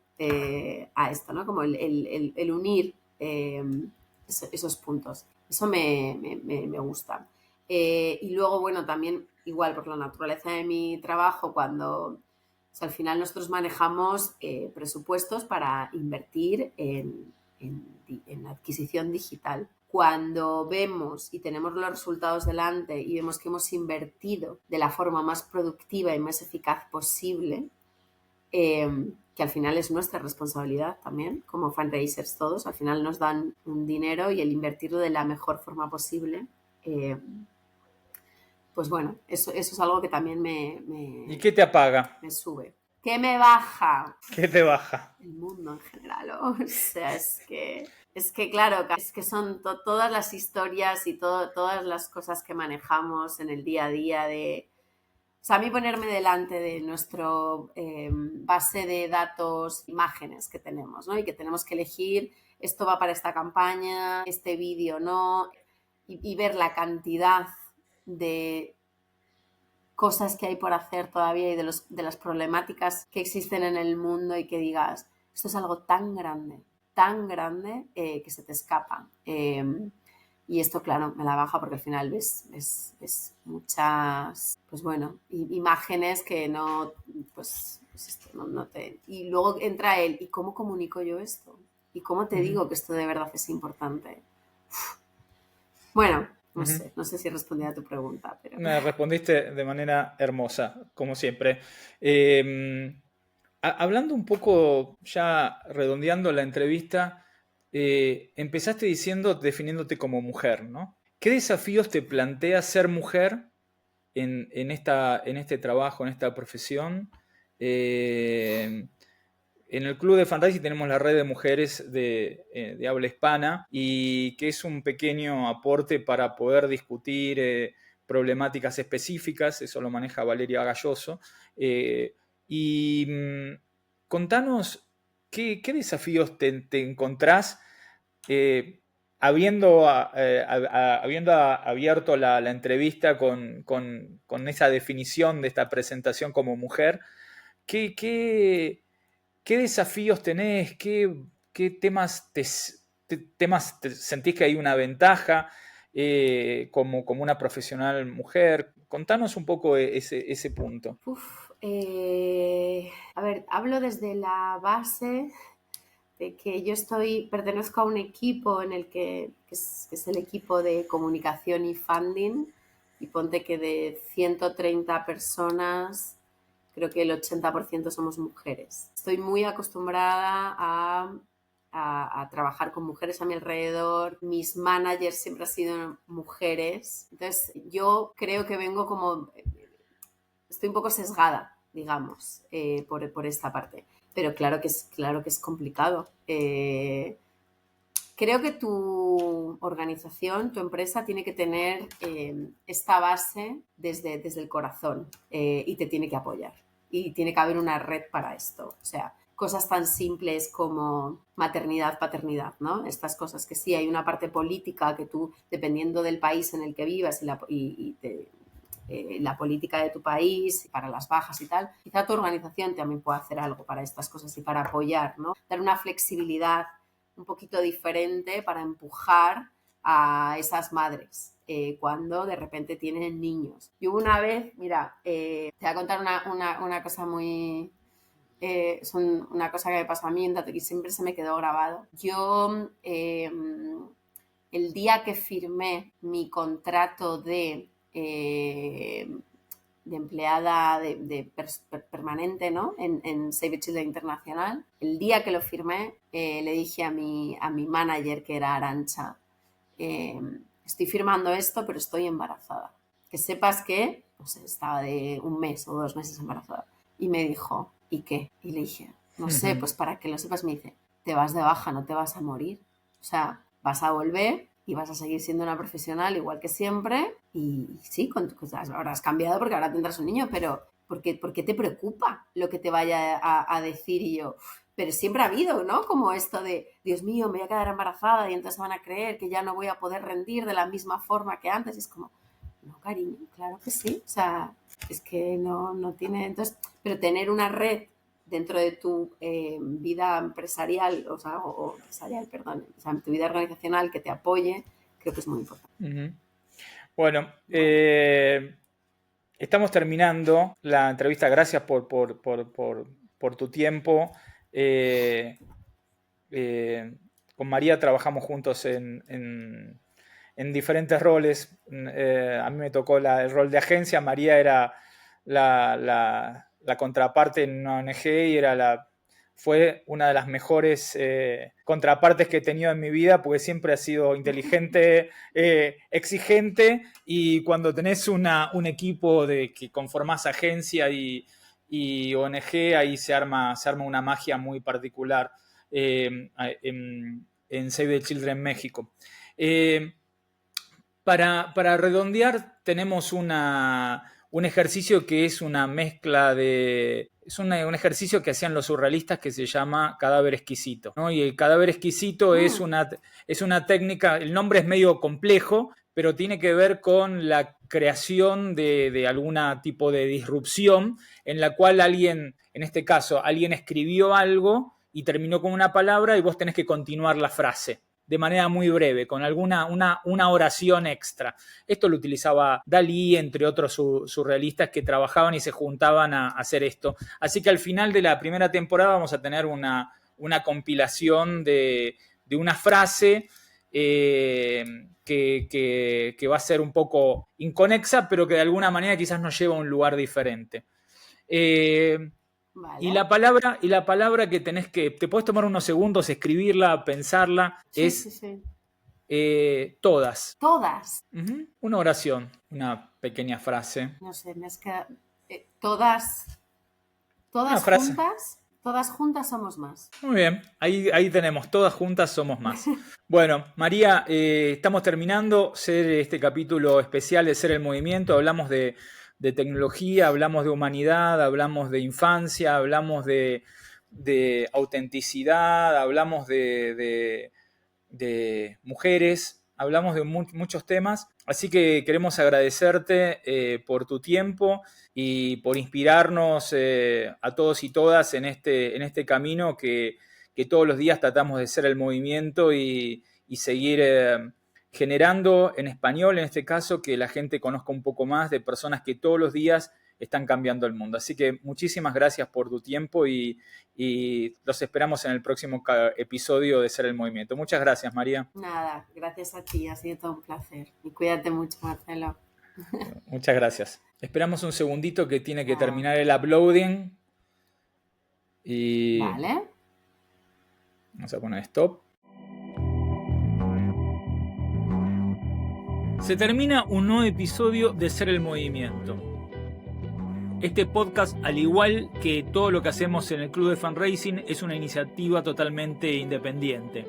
a esto, ¿no? Como el unir esos puntos. Eso me gusta. Y luego, bueno, también igual por la naturaleza de mi trabajo, cuando o sea, al final nosotros manejamos presupuestos para invertir en adquisición digital. Cuando vemos y tenemos los resultados delante y vemos que hemos invertido de la forma más productiva y más eficaz posible, que al final es nuestra responsabilidad también, como fundraisers todos, al final nos dan un dinero y el invertirlo de la mejor forma posible, pues bueno, eso es algo que también ¿Y qué te apaga? me sube. ¿Qué me baja? ¿Qué te baja? El mundo en general, o sea, es que claro, es que son todas las historias y todas las cosas que manejamos en el día a día de... O sea, a mí ponerme delante de nuestro base de datos, imágenes que tenemos, ¿no? Y que tenemos que elegir, esto va para esta campaña, este vídeo no, y ver la cantidad de cosas que hay por hacer todavía y de las problemáticas que existen en el mundo y que digas, esto es algo tan grande que se te escapa. Y esto, claro, me la baja porque al final ves muchas, pues bueno, imágenes que no, pues esto no te... Y luego entra ¿y cómo comunico yo esto? ¿Y cómo te digo que esto de verdad es importante? Uf. Bueno, no sé si respondí a tu pregunta, pero... Me respondiste de manera hermosa, como siempre. Hablando un poco, ya redondeando la entrevista, empezaste definiéndote como mujer, ¿no? ¿Qué desafíos te plantea ser mujer en este trabajo, en esta profesión? En el Club de Fundraising tenemos la red de mujeres de habla hispana y que es un pequeño aporte para poder discutir problemáticas específicas, eso lo maneja Valeria Galloso. Contanos qué desafíos te encontrás habiendo abierto la entrevista con esa definición de esta presentación como mujer. ¿Qué desafíos tenés? ¿Qué temas sentís que hay una ventaja como una profesional mujer? Contanos un poco ese punto. A ver, hablo desde la base de que yo pertenezco a un equipo en el que es el equipo de comunicación y funding, y ponte que de 130 personas, creo que el 80% somos mujeres. Estoy muy acostumbrada a trabajar con mujeres a mi alrededor. Mis managers siempre han sido mujeres. Entonces, yo creo que estoy un poco sesgada, digamos, por esta parte. Pero claro que es complicado. Creo que tu organización, tu empresa, tiene que tener esta base desde el corazón y te tiene que apoyar. Y tiene que haber una red para esto. O sea, cosas tan simples como maternidad, paternidad, ¿no? Estas cosas que sí hay una parte política que tú, dependiendo del país en el que vivas la política de tu país, para las bajas y tal, quizá tu organización también pueda hacer algo para estas cosas y para apoyar, ¿no? Dar una flexibilidad un poquito diferente para empujar a esas madres cuando de repente tienen niños. Yo una vez, mira, te voy a contar una cosa muy... es una cosa que me pasó a mí, un dato que siempre se me quedó grabado. Yo, el día que firmé mi contrato de empleada permanente, ¿no? en Save the Children Internacional, el día que lo firmé, le dije a mi manager, que era Arantxa, estoy firmando esto, pero estoy embarazada. Que sepas que, no sé, estaba de 1 mes o 2 meses embarazada. Y me dijo, ¿y qué? Y le dije, no sé, pues para que lo sepas. Me dice, te vas de baja, no te vas a morir. O sea, vas a volver y vas a seguir siendo una profesional igual que siempre. Y sí, ahora has cambiado porque ahora tendrás un niño, pero ¿por qué te preocupa lo que te vaya a decir? Y yo, pero siempre ha habido, ¿no? Como esto de, Dios mío, me voy a quedar embarazada y entonces van a creer que ya no voy a poder rendir de la misma forma que antes. Y es como, no, cariño, claro que sí. O sea, es que no tiene... Entonces, pero tener una red dentro de tu vida empresarial, o sea, tu vida organizacional que te apoye, creo que es muy importante. Uh-huh. Bueno, estamos terminando la entrevista. Gracias por tu tiempo. Con María trabajamos juntos en diferentes roles. A mí me tocó el rol de agencia. María era la contraparte en una ONG y fue una de las mejores contrapartes que he tenido en mi vida, porque siempre ha sido inteligente, exigente, y cuando tenés un equipo que conformás agencia y ONG, ahí se arma una magia muy particular en Save the Children México. Para redondear, tenemos un ejercicio que es una mezcla de... Es un ejercicio que hacían los surrealistas que se llama cadáver exquisito, ¿no? Y el cadáver exquisito es una técnica, el nombre es medio complejo, pero tiene que ver con la creación de algún tipo de disrupción en la cual alguien, en este caso, alguien escribió algo y terminó con una palabra y vos tenés que continuar la frase de manera muy breve, con una oración extra. Esto lo utilizaba Dalí, entre otros surrealistas que trabajaban y se juntaban a hacer esto. Así que al final de la primera temporada vamos a tener una compilación de una frase que va a ser un poco inconexa, pero que de alguna manera quizás nos lleva a un lugar diferente. Vale. Y la palabra que te podés tomar unos segundos, escribirla, pensarla, sí. Todas. Todas. Uh-huh. Una oración, una pequeña frase. No sé, me has quedado... Todas juntas. Todas juntas somos más. Muy bien, ahí tenemos, todas juntas somos más. Bueno, María, estamos terminando este capítulo especial de Ser el Movimiento. Hablamos de tecnología, hablamos de humanidad, hablamos de infancia, hablamos de autenticidad, hablamos de mujeres, hablamos de muchos temas. Así que queremos agradecerte por tu tiempo y por inspirarnos a todos y todas en este camino que todos los días tratamos de ser el movimiento y seguir generando en español, en este caso, que la gente conozca un poco más de personas que todos los días están cambiando el mundo. Así que muchísimas gracias por tu tiempo y los esperamos en el próximo episodio de Ser el Movimiento. Muchas gracias, María. Nada, gracias a ti, ha sido todo un placer. Y cuídate mucho, Marcelo. Muchas gracias. Esperamos un segundito que tiene que terminar el uploading. Y vale. Vamos a poner stop. Se termina un nuevo episodio de Ser el Movimiento. Este podcast, al igual que todo lo que hacemos en el Club de Fundraising, es una iniciativa totalmente independiente.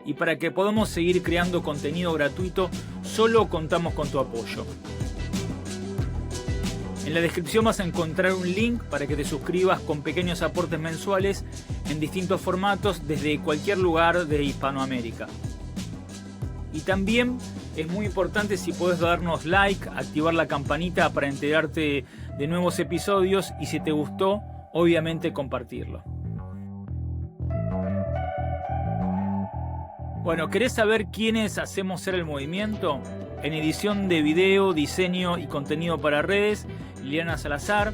Y para que podamos seguir creando contenido gratuito, solo contamos con tu apoyo. En la descripción vas a encontrar un link para que te suscribas con pequeños aportes mensuales en distintos formatos desde cualquier lugar de Hispanoamérica. Y también es muy importante si podés darnos like, activar la campanita para enterarte de nuevos episodios y si te gustó, obviamente compartirlo. Bueno, ¿querés saber quiénes hacemos Ser el Movimiento? En edición de video, diseño y contenido para redes, Liliana Salazar.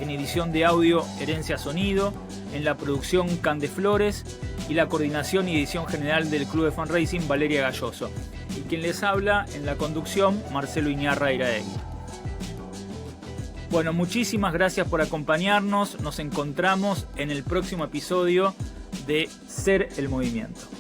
En edición de audio, Herencia Sonido. En la producción, Cande Flores. Y la coordinación y edición general del Club de Fundraising, Valeria Galloso. Y quien les habla en la conducción, Marcelo Iñarra Iraegui. Bueno, muchísimas gracias por acompañarnos. Nos encontramos en el próximo episodio de Ser el Movimiento.